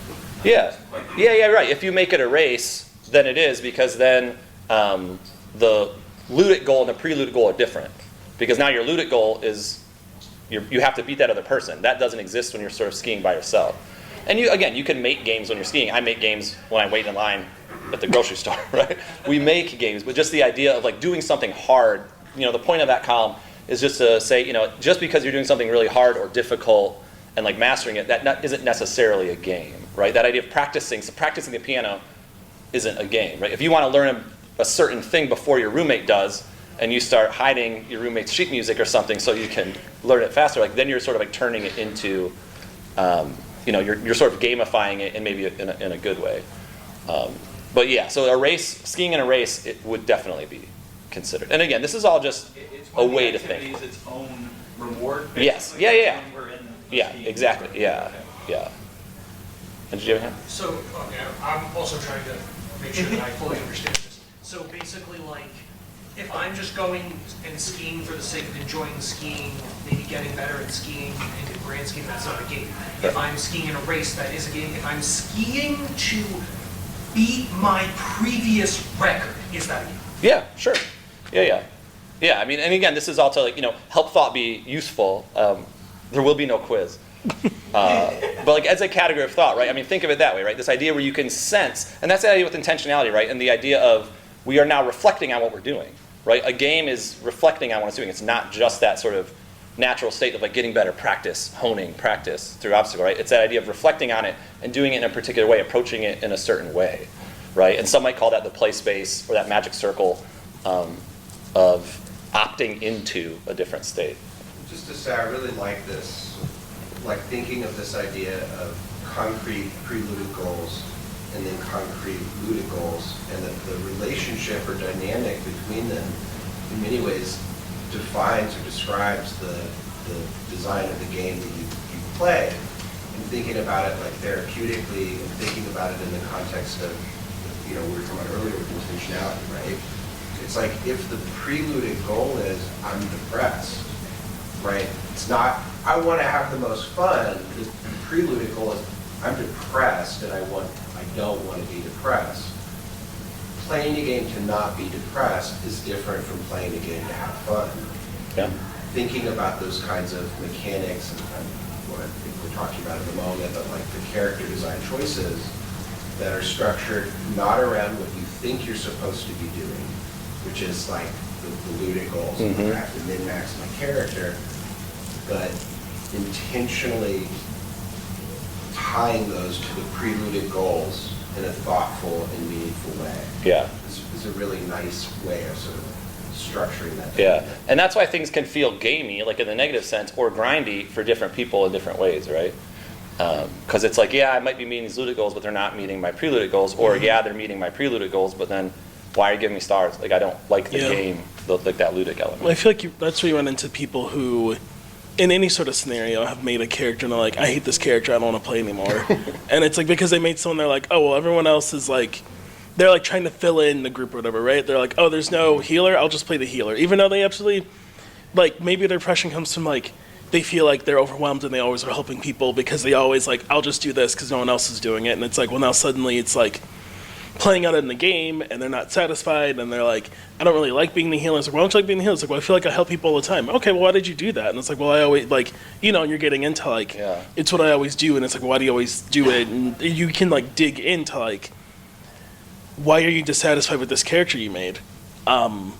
Yeah, right. If you make it a race, then it is because then the ludic goal and the pre-ludic goal are different. Because now your ludic goal is you have to beat that other person. That doesn't exist when you're sort of skiing by yourself. And you can make games when you're skiing. I make games when I wait in line at the grocery store, right? We make games, but just the idea of like doing something hard, the point of that column is just to say, just because you're doing something really hard or difficult and like mastering it, that isn't necessarily a game, right? That idea of practicing the piano isn't a game, right? If you want to learn a certain thing before your roommate does, and you start hiding your roommate's sheet music or something so you can learn it faster, like then you're sort of like turning it into, you're sort of gamifying it and maybe in a good way. But yeah, so skiing in a race, it would definitely be considered. And again, this is all just a way to think. It's its own reward. Yes. Yeah. Yeah. Exactly. Yeah. Yeah. And did you have a hand? So, okay, I'm also trying to make sure that I fully understand this. So basically, like, if I'm just going and skiing for the sake of enjoying skiing, maybe getting better at skiing in the grand scheme, that's not a game. If I'm skiing in a race, that is a game. If I'm skiing to beat my previous record, is that a game? Yeah, sure. Yeah. I mean, and again, this is all to help thought be useful. There will be no quiz. But like as a category of thought, right? I mean, think of it that way, right? This idea where you can sense, and that's the idea with intentionality, right? And the idea of we are now reflecting on what we're doing, right? A game is reflecting on what it's doing. It's not just that sort of natural state of like getting better, practice, honing, practice through obstacle, right? It's that idea of reflecting on it and doing it in a particular way, approaching it in a certain way, right? And some might call that the play space or that magic circle of opting into a different state. Just to say, I really like this, like thinking of this idea of concrete pre-ludic goals and then concrete ludic goals, and that the relationship or dynamic between them in many ways defines or describes the design of the game that you play. And thinking about it like therapeutically and thinking about it in the context of, we were talking about earlier with intentionality, right? It's like if the pre-ludic goal is I'm depressed, right? It's not, I want to have the most fun. The pre-ludic goal is I'm depressed and I don't want to be depressed. Playing a game to not be depressed is different from playing a game to have fun. Yeah. Thinking about those kinds of mechanics and what I think we're talking about in the moment, but like the character design choices that are structured not around what you think you're supposed to be doing, which is like the ludic goals, I have to min-max my character, but intentionally tying those to the pre-ludic goals in a thoughtful and meaningful way. Yeah. This is a really nice way of sort of structuring that. Yeah, and that's why things can feel gamey, like in the negative sense, or grindy for different people in different ways, right? Because it's like, I might be meeting these ludic goals, but they're not meeting my pre-ludic goals, or they're meeting my pre-ludic goals, but then why are you giving me stars? Like I don't like the game, like that ludic element. Well, I feel like that's where you run into people who, in any sort of scenario, have made a character and they're like, I hate this character, I don't want to play anymore. And it's like because they made someone, they're like, oh, well, everyone else is like, they're like trying to fill in the group or whatever, right? They're like, oh, there's no healer, I'll just play the healer. Even though they absolutely, like, maybe their depression comes from like, they feel like they're overwhelmed and they always are helping people because they always like, I'll just do this because no one else is doing it. And it's like, well, now suddenly it's like, playing out in the game and they're not satisfied and they're like, I don't really like being the healer. It's like, why don't you like being the healer? It's like, well, I feel like I help people all the time. Okay, well, why did you do that? And it's like, well, I always, like, you know, and you're getting into, like, it's what I always do. And it's like, why do you always do it? And you can, like, dig into, like, why are you dissatisfied with this character you made? And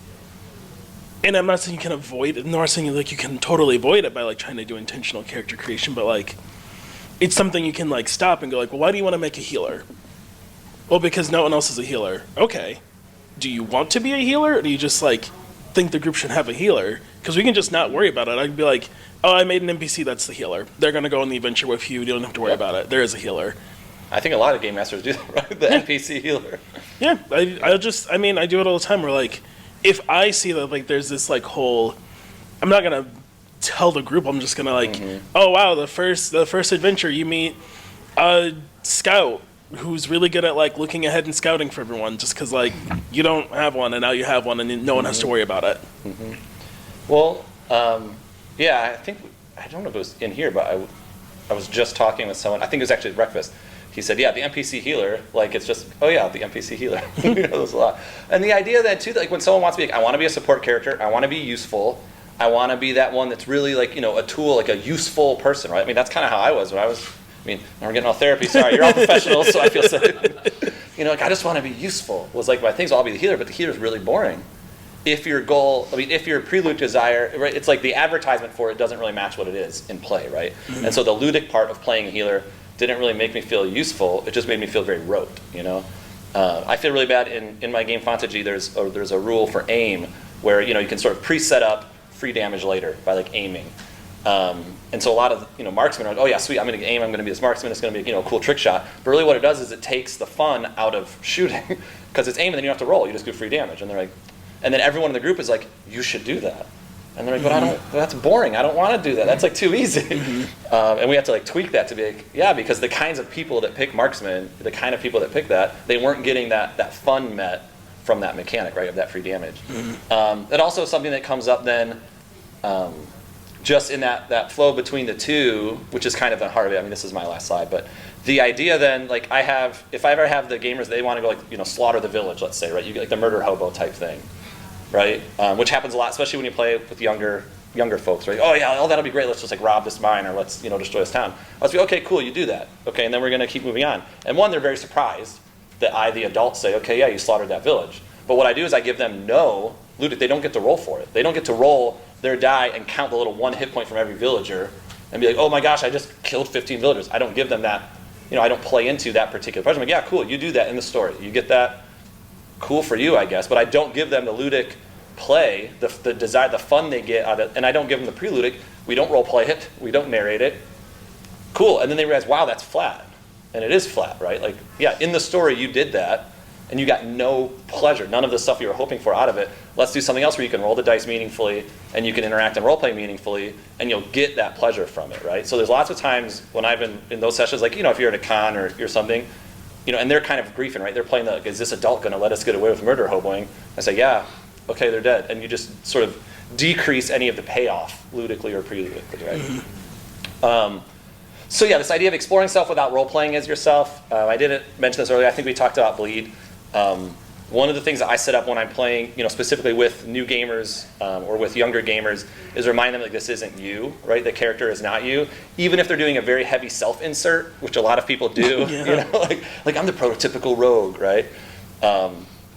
I'm not saying you can avoid it, nor saying, like, you can totally avoid it by, like, trying to do intentional character creation, but, like, it's something you can, like, stop and go, like, well, why do you want to make a healer? Well, because no one else is a healer. Okay. Do you want to be a healer, or do you just, like, think the group should have a healer? Because we can just not worry about it. I can be like, oh, I made an NPC, that's the healer. They're going to go on the adventure with you. You don't have to worry about it. There is a healer. I think a lot of game masters do that, right? The NPC healer. Yeah. I do it all the time where, like, if I see that, like, there's this, like, whole... I'm not going to tell the group. I'm just going to, like, oh, wow, the first adventure, you meet a scout who's really good at, like, looking ahead and scouting for everyone, just because, like, you don't have one and now you have one and no one has to worry about it. Well, yeah, I think, I don't know if it was in here, but I was just talking with someone, I think it was actually at breakfast. He said, yeah, the NPC healer, like, it's just, oh yeah, the NPC healer. You know, there's a lot. And the idea that, too, like, when someone wants to be, like, I want to be a support character, I want to be useful, I want to be that one that's really, like, you know, a tool, like a useful person, right? I mean, that's kind of how I was when I was, I mean, now we're getting all therapy, sorry, you're all professionals, so I feel safe. You know, like, I just want to be useful. Was like, my thing's I'll be the healer, but the healer's really boring. If your goal, I mean, if your prelude desire, right, it's like the advertisement for it doesn't really match what it is in play, right? And so the ludic part of playing a healer didn't really make me feel useful, it just made me feel very rote, you know? I feel really bad in my game Fantasy, there's a rule for aim, where, you know, you can sort of pre-set up free damage later by, like, aiming. And so a lot of, you know, marksmen are like, oh yeah, sweet, I'm going to aim, I'm going to be this marksman, it's going to be, you know, a cool trick shot. But really what it does is it takes the fun out of shooting, because it's aim and then you don't have to roll, you just do free damage. And they're like, and then everyone in the group is like, you should do that. And they're like, but that's boring, I don't want to do that, that's, like, too easy. And we have to, like, tweak that to be like, yeah, because the kinds of people that pick marksman, the kind of people that pick that, they weren't getting that fun met from that mechanic, right, of that free damage. It also is something that comes up then, just in that flow between the two, which is kind of the heart of it. I mean, this is my last slide, but the idea then, like, if I ever have the gamers, they want to go, like, you know, slaughter the village, let's say, right? You get, like, the murder hobo type thing, right? Which happens a lot, especially when you play with younger folks, right? Oh yeah, oh, that'll be great. Let's just, like, rob this mine, or let's, you know, destroy this town. I was like, okay, cool, you do that. Okay, and then we're gonna keep moving on. And one, they're very surprised that I, the adult, say, okay, yeah, you slaughtered that village. But what I do is I give them no loot. They don't get to roll for it. They don't get to roll their die and count the little 1 hit point from every villager and be like, oh my gosh, I just killed 15 villagers. I don't give them that, you know, I don't play into that particular part. I'm like, yeah, cool, you do that in the story. You get that, cool for you, I guess, but I don't give them the ludic play, the desire, the fun they get out of it, and I don't give them the pre-ludic. We don't role play it, we don't narrate it. Cool, and then they realize, wow, that's flat. And it is flat, right? Like, yeah, in the story you did that, and you got no pleasure, none of the stuff you were hoping for out of it. Let's do something else where you can roll the dice meaningfully, and you can interact and role-play meaningfully, and you'll get that pleasure from it, right? So there's lots of times when I've been in those sessions, like, you know, if you're at a con or something, you know, and they're kind of griefing, right? They're playing like, is this adult gonna let us get away with murder hoboing? I say, yeah, okay, they're dead. And you just sort of decrease any of the payoff, ludically or pre-ludically, right? So yeah, this idea of exploring self without role-playing as yourself, I didn't mention this earlier, I think we talked about bleed. One of the things that I set up when I'm playing, you know, specifically with new gamers or with younger gamers, is remind them, like, this isn't you, right? The character is not you. Even if they're doing a very heavy self-insert, which a lot of people do, you know, like I'm the prototypical rogue, right?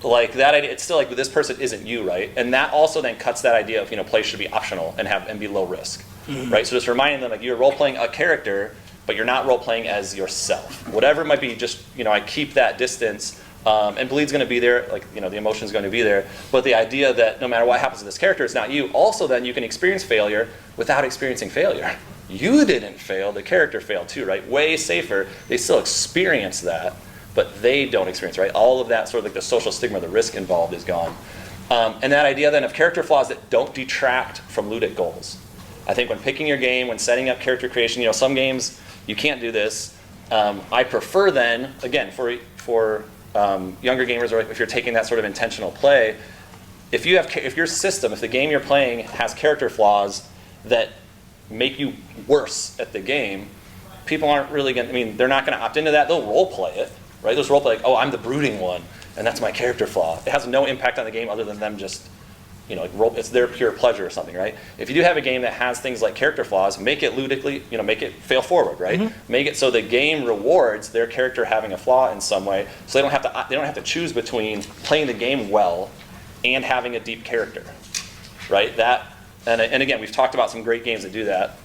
Like that idea, it's still like, this person isn't you, right? And that also then cuts that idea of, you know, play should be optional and be low risk, right? So just reminding them, like, you're role-playing a character, but you're not role-playing as yourself. Whatever it might be, just, you know, I keep that distance. And bleed's going to be there, like, you know, the emotion's going to be there. But the idea that no matter what happens to this character, it's not you. Also, then you can experience failure without experiencing failure. You didn't fail, the character failed too, right? Way safer. They still experience that, but they don't experience, right? All of that sort of like the social stigma, the risk involved is gone. And that idea then of character flaws that don't detract from ludic goals. I think when picking your game, when setting up character creation, you know, some games you can't do this. I prefer then, again, for younger gamers, or if you're taking that sort of intentional play, if your system, if the game you're playing has character flaws that make you worse at the game, people aren't really going to, I mean, they're not going to opt into that. They'll role play it, right? Those role play like, oh, I'm the brooding one, and that's my character flaw. It has no impact on the game other than them just, it's their pure pleasure or something, right? If you do have a game that has things like character flaws, make it ludically, make it fail forward, right? Make it so the game rewards their character having a flaw in some way, so they don't have to choose between playing the game well and having a deep character, right? And again, we've talked about some great games that do that.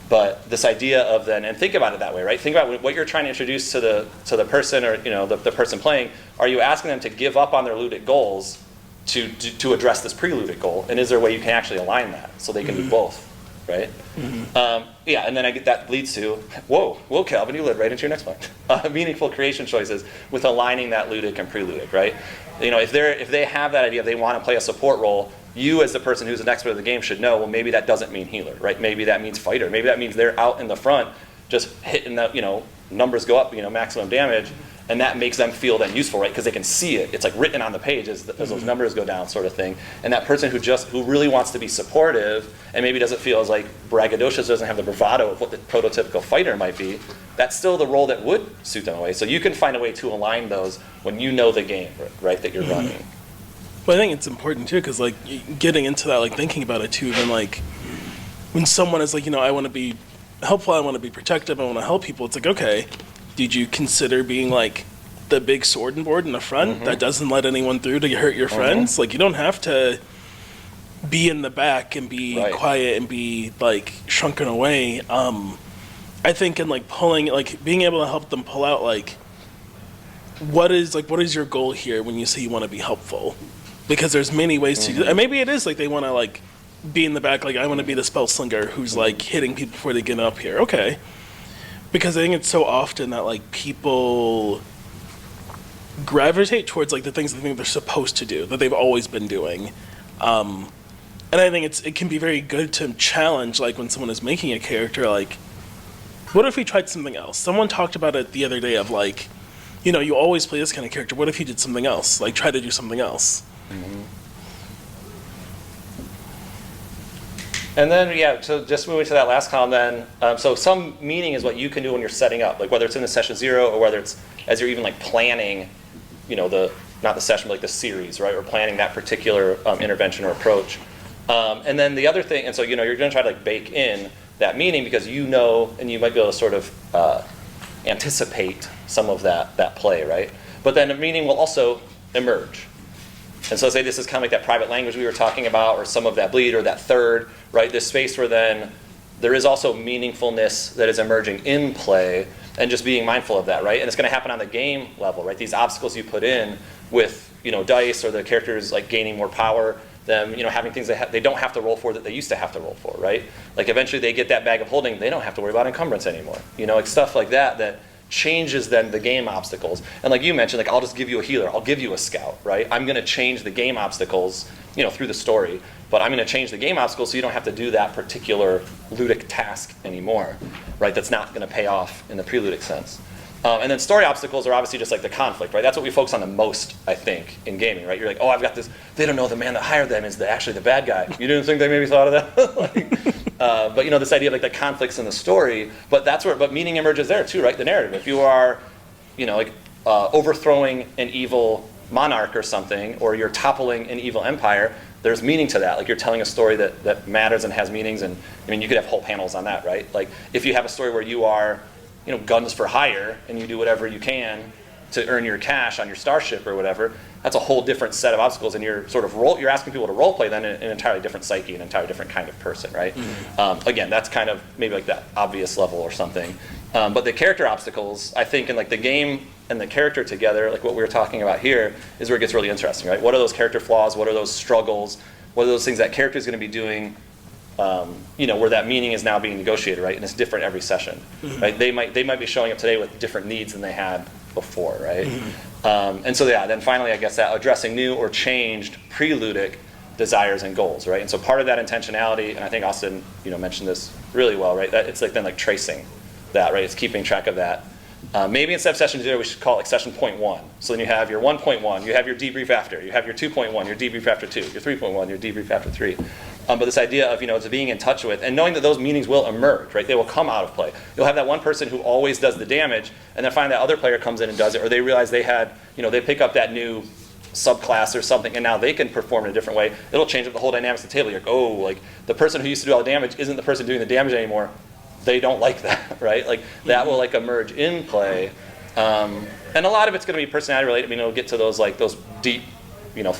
But this idea of then, and think about it that way, right? Think about what you're trying to introduce to the person or the person playing. Are you asking them to give up on their ludic goals to address this pre-ludic goal? And is there a way you can actually align that so they can do both, right? And then that leads to, whoa, Calvin, you led right into your next point. Meaningful creation choices with aligning that ludic and pre-ludic, right? If they have that idea, they want to play a support role, you as the person who's an expert of the game should know, well, maybe that doesn't mean healer, right? Maybe that means fighter. Maybe that means they're out in the front just hitting the, numbers go up, maximum damage, and that makes them feel then useful, right? Because they can see it. It's like written on the page as those numbers go down, sort of thing. And that person who really wants to be supportive and maybe doesn't feel as like braggadocious, doesn't have the bravado of what the prototypical fighter might be, that's still the role that would suit them away. So you can find a way to align those when you know the game, right, that you're running. Well, I think it's important too, because getting into that, thinking about it too, even when someone is I want to be helpful, I want to be protective, I want to help people. It's okay, did you consider being the big sword and board in the front that doesn't let anyone through to hurt your friends? You don't have to be in the back and be quiet and be shrunken away. I think in pulling, being able to help them pull out what is your goal here when you say you want to be helpful? Because there's many ways to do that. And maybe it is they want to be in the back, I want to be the spell slinger who's hitting people before they get up here. Okay. Because I think it's so often that people gravitate towards the things they think they're supposed to do, that they've always been doing. And I think it can be very good to challenge when someone is making a character, what if we tried something else? Someone talked about it the other day of you always play this kind of character. What if you did something else? Try to do something else. And then, so just moving to that last column then, so some meaning is what you can do when you're setting up, whether it's in the session 0 or whether it's as you're even planning, not the session, but the series, right? Or planning that particular intervention or approach. And then the other thing, and so, you're going to try to bake in that meaning because and you might be able to sort of anticipate some of that play, right? But then the meaning will also emerge. And so say this is kind of like that private language we were talking about, or some of that bleed, or that third, right? This space where then there is also meaningfulness that is emerging in play, and just being mindful of that, right? And it's going to happen on the game level, right? These obstacles you put in with, dice, or the characters gaining more power, them, having things they don't have to roll for that they used to have to roll for, right? Eventually they get that bag of holding, they don't have to worry about encumbrance anymore. Stuff like that changes then the game obstacles. And like you mentioned, I'll just give you a healer, I'll give you a scout, right? I'm going to change the game obstacles, through the story, but I'm going to change the game obstacles so you don't have to do that particular ludic task anymore, right? That's not going to pay off in the pre-ludic sense. And then story obstacles are obviously just the conflict, right? That's what we focus on the most, I think, in gaming, right? You're I've got this, they don't know the man that hired them is actually the bad guy. You didn't think they maybe thought of that? But this idea of the conflicts in the story, but meaning emerges there too, right? The narrative. If you are, overthrowing an evil monarch or something, or you're toppling an evil empire, there's meaning to that. You're telling a story that matters and has meanings, and you could have whole panels on that, right? If you have a story where you are, guns for hire, and you do whatever you can to earn your cash on your starship or whatever, that's a whole different set of obstacles, and you're you're asking people to role play then an entirely different psyche, an entirely different kind of person, right? Again, that's kind of maybe that obvious level or something. But the character obstacles, I think, in the game and the character together, what we were talking about here, is where it gets really interesting, right? What are those character flaws? What are those struggles? What are those things that character is going to be doing? Where that meaning is now being negotiated, right? And it's different every session, right? They might be showing up today with different needs than they had before, right? And so then finally, I guess that addressing new or changed pre-ludic desires and goals, right? And so part of that intentionality, and I think Austin, mentioned this really well, right? That it's then tracing that, right? It's keeping track of that. Maybe instead of session 0, we should call it session 0.1. So then you have your 1.1, you have your debrief after, you have your 2.1, your debrief after 2, your 3.1, your debrief after 3. But this idea of, to being in touch with and knowing that those meanings will emerge, right? They will come out of play. You'll have that one person who always does the damage, and then find that other player comes in and does it, or they realize they had, they pick up that new subclass or something, and now they can perform in a different way. It'll change up the whole dynamics of the table. You're like, oh, like the person who used to do all the damage isn't the person doing the damage anymore. They don't like that, right? Like that will like emerge in play. And a lot of it's going to be personality related. I mean, it'll get to those deep,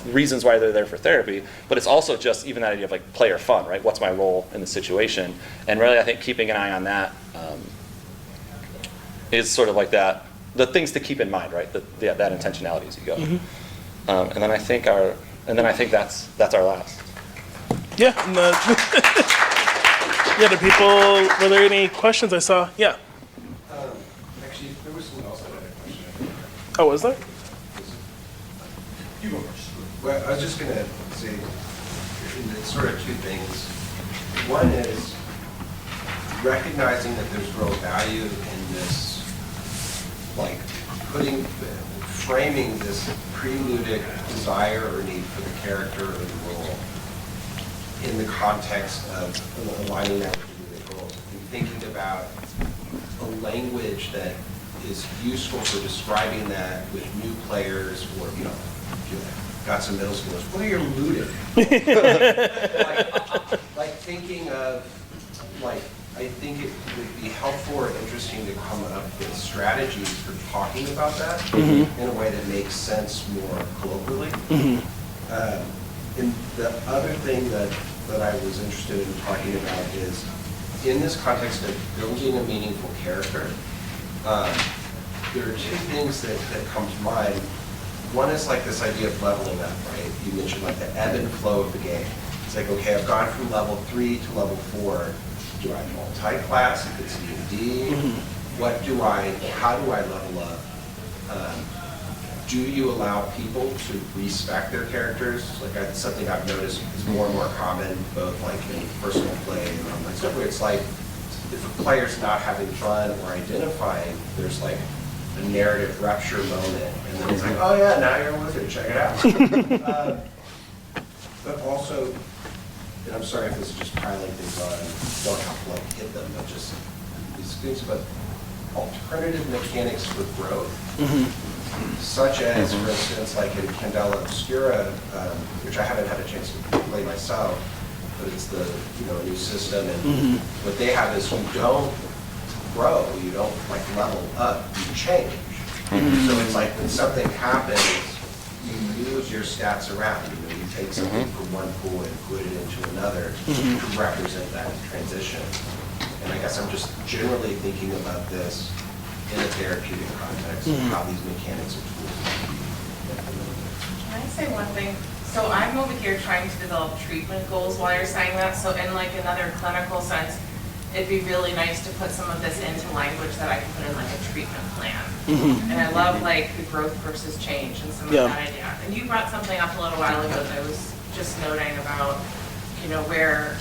reasons why they're there for therapy. But it's also just even that idea of like player fun, right? What's my role in the situation? And really, I think keeping an eye on that is sort of like that. The things to keep in mind, right? That intentionality as you go. And then I think that's our last. Yeah. And yeah. The people. Were there any questions? I saw. Yeah. Actually, there was someone else that had a question. Oh, was there? You go first. Well, I was just going to say, it's sort of two things. One is recognizing that there's real value in this, like framing this preludic desire or need for the character or the role in the context of aligning that with the goals. And thinking about a language that is useful for describing that with new players or, if you got some middle schoolers, what are your looted? like thinking of, I think it would be helpful or interesting to come up with strategies for talking about that in a way that makes sense more colloquially. And the other thing that I was interested in talking about is, in this context of building a meaningful character, there are two things that come to mind. One is like this idea of leveling up, right? You mentioned like the ebb and flow of the game. It's like, okay, I've gone from level 3 to level 4. Do I multi-class if it's D&D? How do I level up? Do you allow people to respect their characters? Like that's something I've noticed is more and more common, both like in personal play and online stuff, where it's like, if a player's not having fun or identifying, there's like a narrative rupture moment, and then it's like, oh yeah, now you're a wizard, check it out. But also, and I'm sorry if this is just piling things on, don't have to like hit them, but just these things, but alternative mechanics for growth, such as, for instance, like in Candela Obscura, which I haven't had a chance to play myself, but it's the a new system, and what they have is you don't grow, you don't like level up, you change. So it's like when something happens, you move your stats around. You take something from one pool and put it into another to represent that transition. And I guess I'm just generally thinking about this in a therapeutic context, how these mechanics and tools. Can I say one thing? So I'm over here trying to develop treatment goals while you're saying that. So in like another clinical sense, it'd be really nice to put some of this into language that I can put in like a treatment plan. And I love like the growth versus change and some of that idea. And you brought something up a little while ago that I was just noting about, where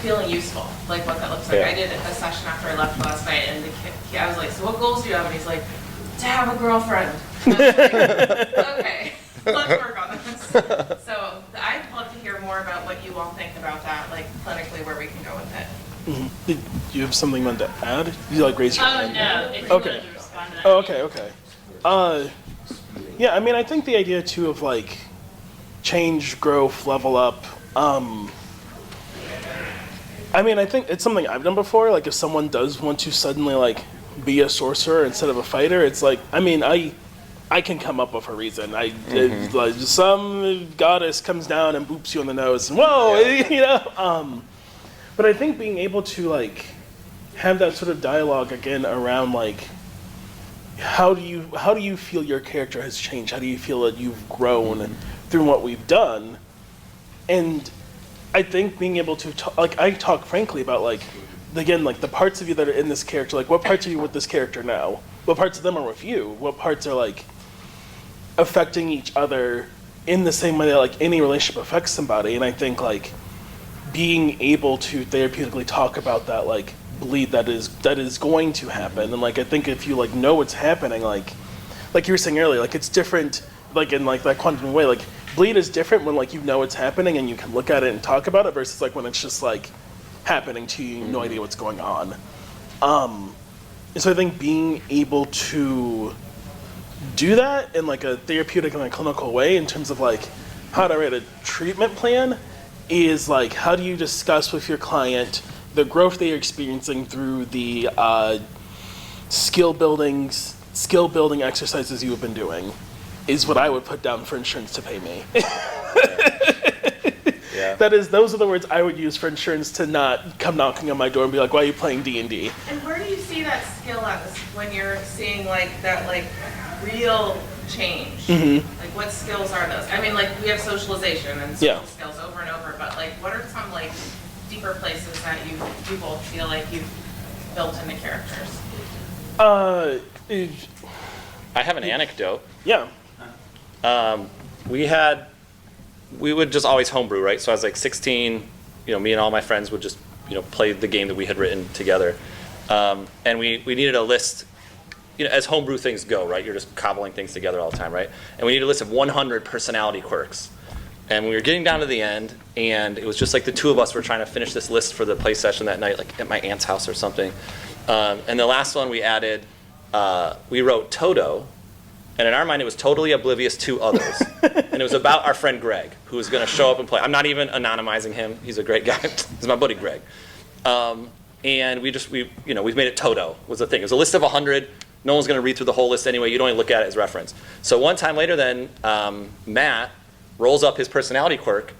feeling useful, like what that looks like. I did a session after I left last night, and the kid, I was like, so what goals do you have? And he's like, to have a girlfriend. And I was like, okay, let's work on this. So I'd love to hear more about what you all think about that, like clinically where we can go with it. Did you have something you wanted to add? You raise your hand? No, if you Okay. wanted to respond to that. Oh, okay. Yeah, I mean, I think the idea too of like change, growth, level up. I mean, I think it's something I've done before. Like if someone does want to suddenly like be a sorcerer instead of a fighter, it's like, I mean, I can come up with a reason. Like some goddess comes down and boops you on the nose, and whoa, But I think being able to like have that sort of dialogue again around like how do you feel your character has changed? How do you feel that you've grown through what we've done? And I think being able to talk, like I talk frankly about like again like the parts of you that are in this character, like what parts are you with this character now? What parts of them are with you? What parts are like affecting each other in the same way that like any relationship affects somebody? And I think like being able to therapeutically talk about that like bleed that is going to happen, and like I think if you like know what's happening, like you were saying earlier, like it's different, like in like that quantum way, like bleed is different when like you know it's happening and you can look at it and talk about it versus like when it's just like happening to you, no idea what's going on. And so I think being able to do that in like a therapeutic and a clinical way in terms of like how to write a treatment plan is like how do you discuss with your client the growth they are experiencing through the skill building exercises you have been doing is what I would put down for insurance to pay me. Yeah. Those are the words I would use for insurance to not come knocking on my door and be like, why are you playing D&D? And where do you see that skill at when you're seeing like that like real change? Like what skills are those? I mean, like we have socialization and social skills over and over, but like what are some like deeper places that you both feel like you've built into characters? I have an anecdote. Yeah. We would just always homebrew, right? So I was like 16, me and all my friends would just, play the game that we had written together. And we needed a list, as homebrew things go, right? You're just cobbling things together all the time, right? And we needed a list of 100 personality quirks. And we were getting down to the end, and it was just like the two of us were trying to finish this list for the play session that night, like at my aunt's house or something. And the last one we added, we wrote Toto. And in our mind, it was totally oblivious to others. And it was about our friend Greg, who was going to show up and play. I'm not even anonymizing him. He's a great guy. He's my buddy Greg. And we've made it Toto was the thing. It was a list of 100. No one's going to read through the whole list anyway. You'd only look at it as reference. So one time later then, Matt rolls up his personality quirk,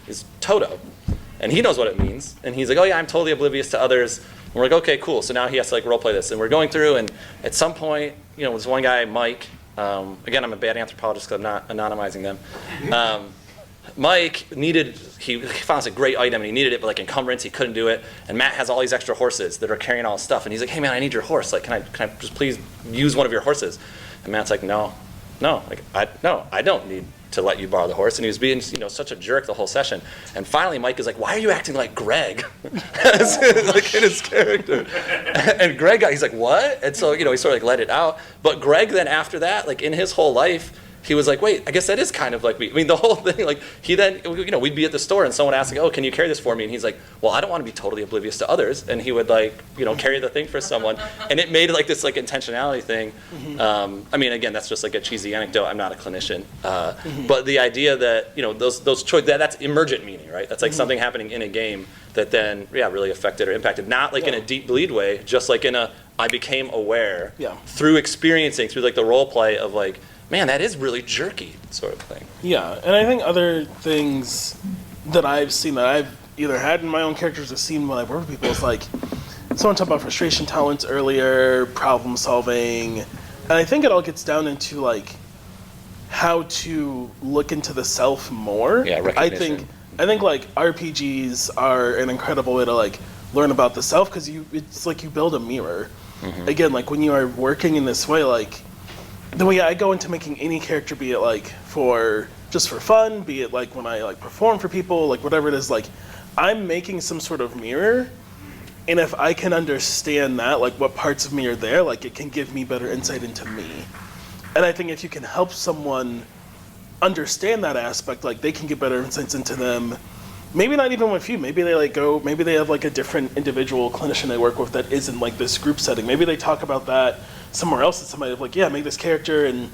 is Toto. And he knows what it means. And he's like, oh yeah, I'm totally oblivious to others. And we're like, okay, cool. So now he has to like role play this. And we're going through, and at some point, this one guy, Mike, again, I'm a bad anthropologist because I'm not anonymizing them. Mike he found a great item and he needed it, but like encumbrance, he couldn't do it. And Matt has all these extra horses that are carrying all his stuff. And he's like, hey man, I need your horse. Like, can I just please use one of your horses? And Matt's like, no, I don't need to let you borrow the horse. And he was being, such a jerk the whole session. And finally, Mike is like, why are you acting like Greg? Like in his character. And Greg he's like, what? And so, he sort of like let it out. But Greg then after that, like in his whole life, he was like, wait, I guess that is kind of like me. I mean, the whole thing, like he then, we'd be at the store and someone asked, like, oh, can you carry this for me? And he's like, well, I don't want to be totally oblivious to others. And he would like, carry the thing for someone. And it made like this like intentionality thing. I mean, again, that's just like a cheesy anecdote. I'm not a clinician. But the idea that, those choice, that's emergent meaning, right? That's like something happening in a game that then, really affected or impacted. Not like in a deep bleed way, just like in I became aware through experiencing, through like the role play of like, man, that is really jerky sort of thing. Yeah, and I think other things that I've seen that I've either had in my own characters or seen when I've worked with people is like, someone talked about frustration tolerance earlier, problem solving, and I think it all gets down into like how to look into the self more. Yeah, recognition. I think like RPGs are an incredible way to like learn about the self because it's like you build a mirror. Again, like when you are working in this way, like the way I go into making any character, be it like just for fun, be it like when I like perform for people, like whatever it is, like I'm making some sort of mirror, and if I can understand that, like what parts of me are there, like it can give me better insight into me. And I think if you can help someone understand that aspect, like they can get better insights into them. Maybe not even with you. Maybe they maybe they have like a different individual clinician they work with that isn't like this group setting. Maybe they talk about that somewhere else and somebody like, yeah, make this character and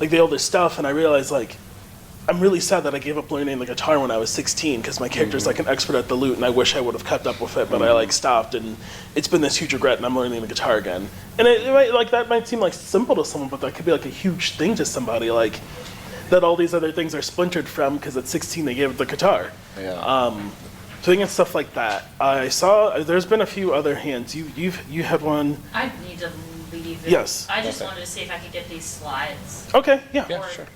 like they all this stuff. And I realized like, I'm really sad that I gave up learning the guitar when I was 16 because my character's like an expert at the lute and I wish I would have kept up with it, but I like stopped and it's been this huge regret and I'm learning the guitar again. And that might seem like simple to someone, but that could be like a huge thing to somebody, like that all these other things are splintered from because at 16 they gave up the guitar. Yeah. So I think it's stuff like that. I saw there's been a few other hands. You had one. I need to leave. Yes. I just wanted to see if I could get these slides. Okay. Yeah. Yeah, sure.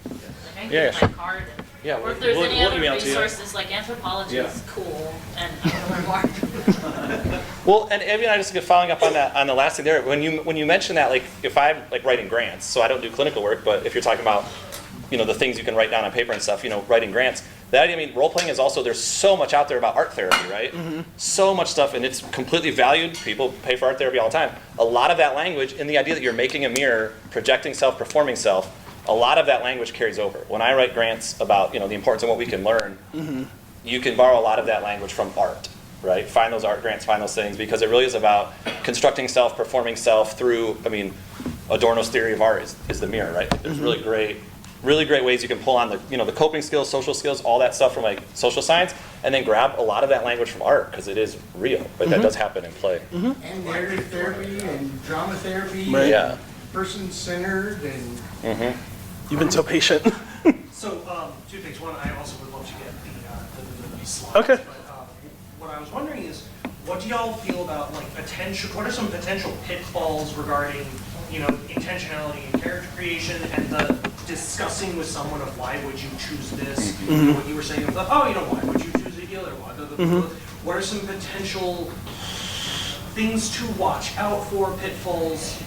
I can Yeah, get sure. my card. Yeah, Or if there's we'll any other email it to you. resources, like anthropology is cool, and I want to learn more. Well, and Abby and I just following up on that on the last thing there. When you mention that, like if I'm like writing grants, so I don't do clinical work, but if you're talking about the things you can write down on paper and stuff, writing grants. That, I mean, role playing is also, there's so much out there about art therapy, right? So much stuff, and it's completely valued. People pay for art therapy all the time. A lot of that language, and the idea that you're making a mirror, projecting self, performing self, a lot of that language carries over. When I write grants about, the importance of what we can learn, you can borrow a lot of that language from art, right? Find those art grants, find those things, because it really is about constructing self, performing self through, Adorno's theory of art is the mirror, right? There's really great ways you can pull on the coping skills, social skills, all that stuff from like social science, and then grab a lot of that language from art, because it is real, right? That does happen in play. And narrative therapy and drama therapy. Right. Yeah. Person-centered and. You've been so patient. So, two things. One, I also would love to get the slides. Okay. But what I was wondering is, what do y'all feel about what are some potential pitfalls regarding, intentionality and character creation and the discussing with someone of why would you choose this? What you were saying of why would you choose a healer? What are some potential things to watch out for, pitfalls?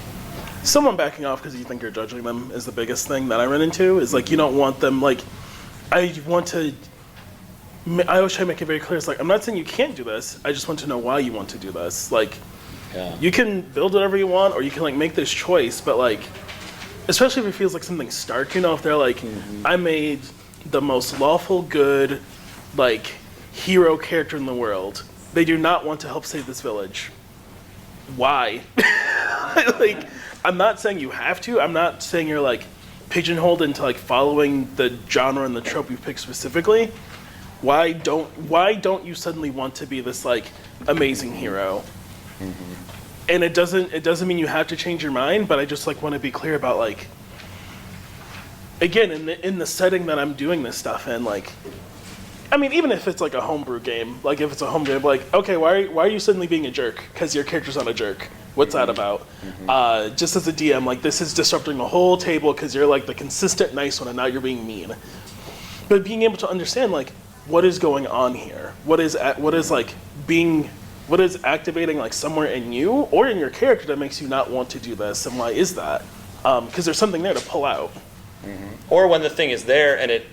Someone backing off because you think you're judging them is the biggest thing that I run into. Is you don't want them I always try to make it very clear. It's I'm not saying you can't do this. I just want to know why you want to do this. You can build whatever you want, or you can make this choice. But especially if it feels like something stark, if they're I made the most lawful good, hero character in the world. They do not want to help save this village. Why? I'm not saying you have to. I'm not saying you're pigeonholed into following the genre and the trope you pick specifically. Why don't you suddenly want to be this amazing hero? And it doesn't mean you have to change your mind, but I just want to be clear about again in the setting that I'm doing this stuff in, even if it's a homebrew game, if it's a home game, okay, why are you suddenly being a jerk? Because your character's not a jerk. What's that about? Just as a DM, this is disrupting the whole table because you're the consistent nice one and now you're being mean. But being able to understand what is going on here, what is activating somewhere in you or in your character that makes you not want to do this, and why is that? Because there's something there to pull out. Or when the thing is there and it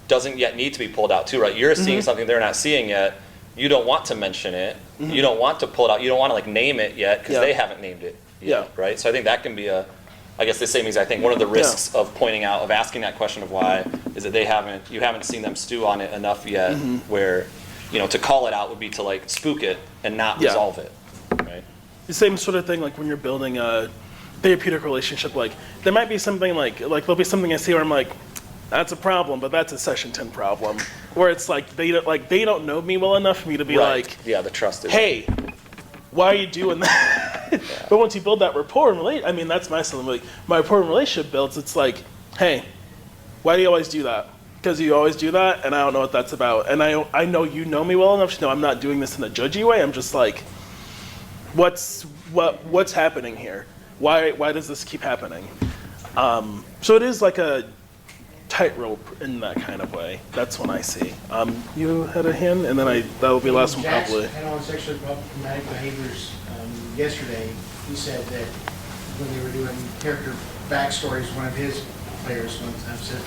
doesn't yet need to be pulled out too, right? You're seeing something they're not seeing yet. You don't want to mention it. You don't want to pull it out. You don't want to name it yet because they haven't named it yet, right? So I think that can be the same exact thing. One of the risks of pointing out, of asking that question of why, is that you haven't seen them stew on it enough yet where, to call it out would be to spook it and not resolve it, right? The same sort of thing when you're building a therapeutic relationship, there might be something there'll be something I see where I'm that's a problem, but that's a session 10 problem. Where it's they don't know me well enough for me to be the trust is. Hey, why are you doing that? But once you build that rapport and that's my something. My rapport and relationship builds, it's hey, why do you always do that? Because you always do that, and I don't know what that's about. And I know you know me well enough to know I'm not doing this in a judgy way. I'm just what's happening here? Why does this keep happening? So it is a tightrope in that kind of way. That's when I see. You had a hand, and then that'll be the last one probably. Jackson had on sexually problematic behaviors yesterday. He said that when they were doing character backstories, one of his players one time said,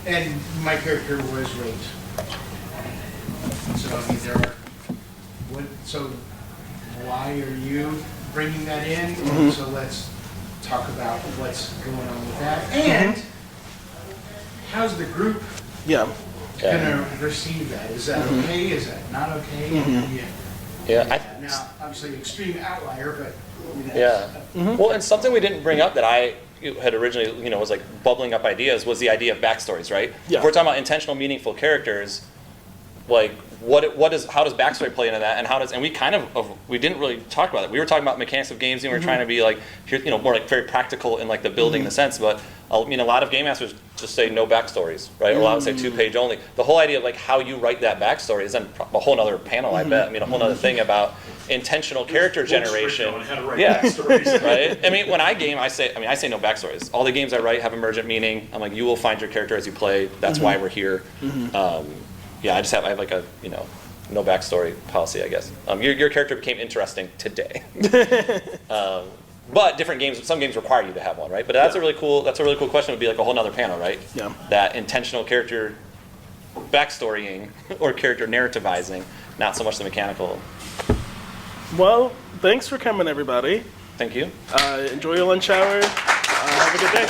and my character was raped. So why are you bringing that in? So let's talk about what's going on with that. And how's the group gonna receive that? Is that okay? Is that not okay? Now, obviously, extreme outlier, but Well, and something we didn't bring up that I had originally, was bubbling up ideas was the idea of backstories, right? Yeah. If we're talking about intentional, meaningful characters, how does backstory play into that, and we didn't really talk about it. We were talking about mechanics of games, and we were trying to be more very practical in the building in the sense, but a lot of game masters just say no backstories, right? Or a lot would say 2-page only. The whole idea of how you write that backstory is then a whole other panel, I bet. A whole other thing about intentional character generation. On how to write backstories. Right? When I game, I say no backstories. All the games I write have emergent meaning. I'm you will find your character as you play. That's why we're here. I have a no backstory policy, I guess. Your character became interesting today. But different games, some games require you to have one, right? But that's a really cool question. It would be a whole nother panel, right? Yeah. That intentional character backstorying or character narrativizing, not so much the mechanical. Well, thanks for coming, everybody. Thank you. Enjoy your lunch hour. Have a good day.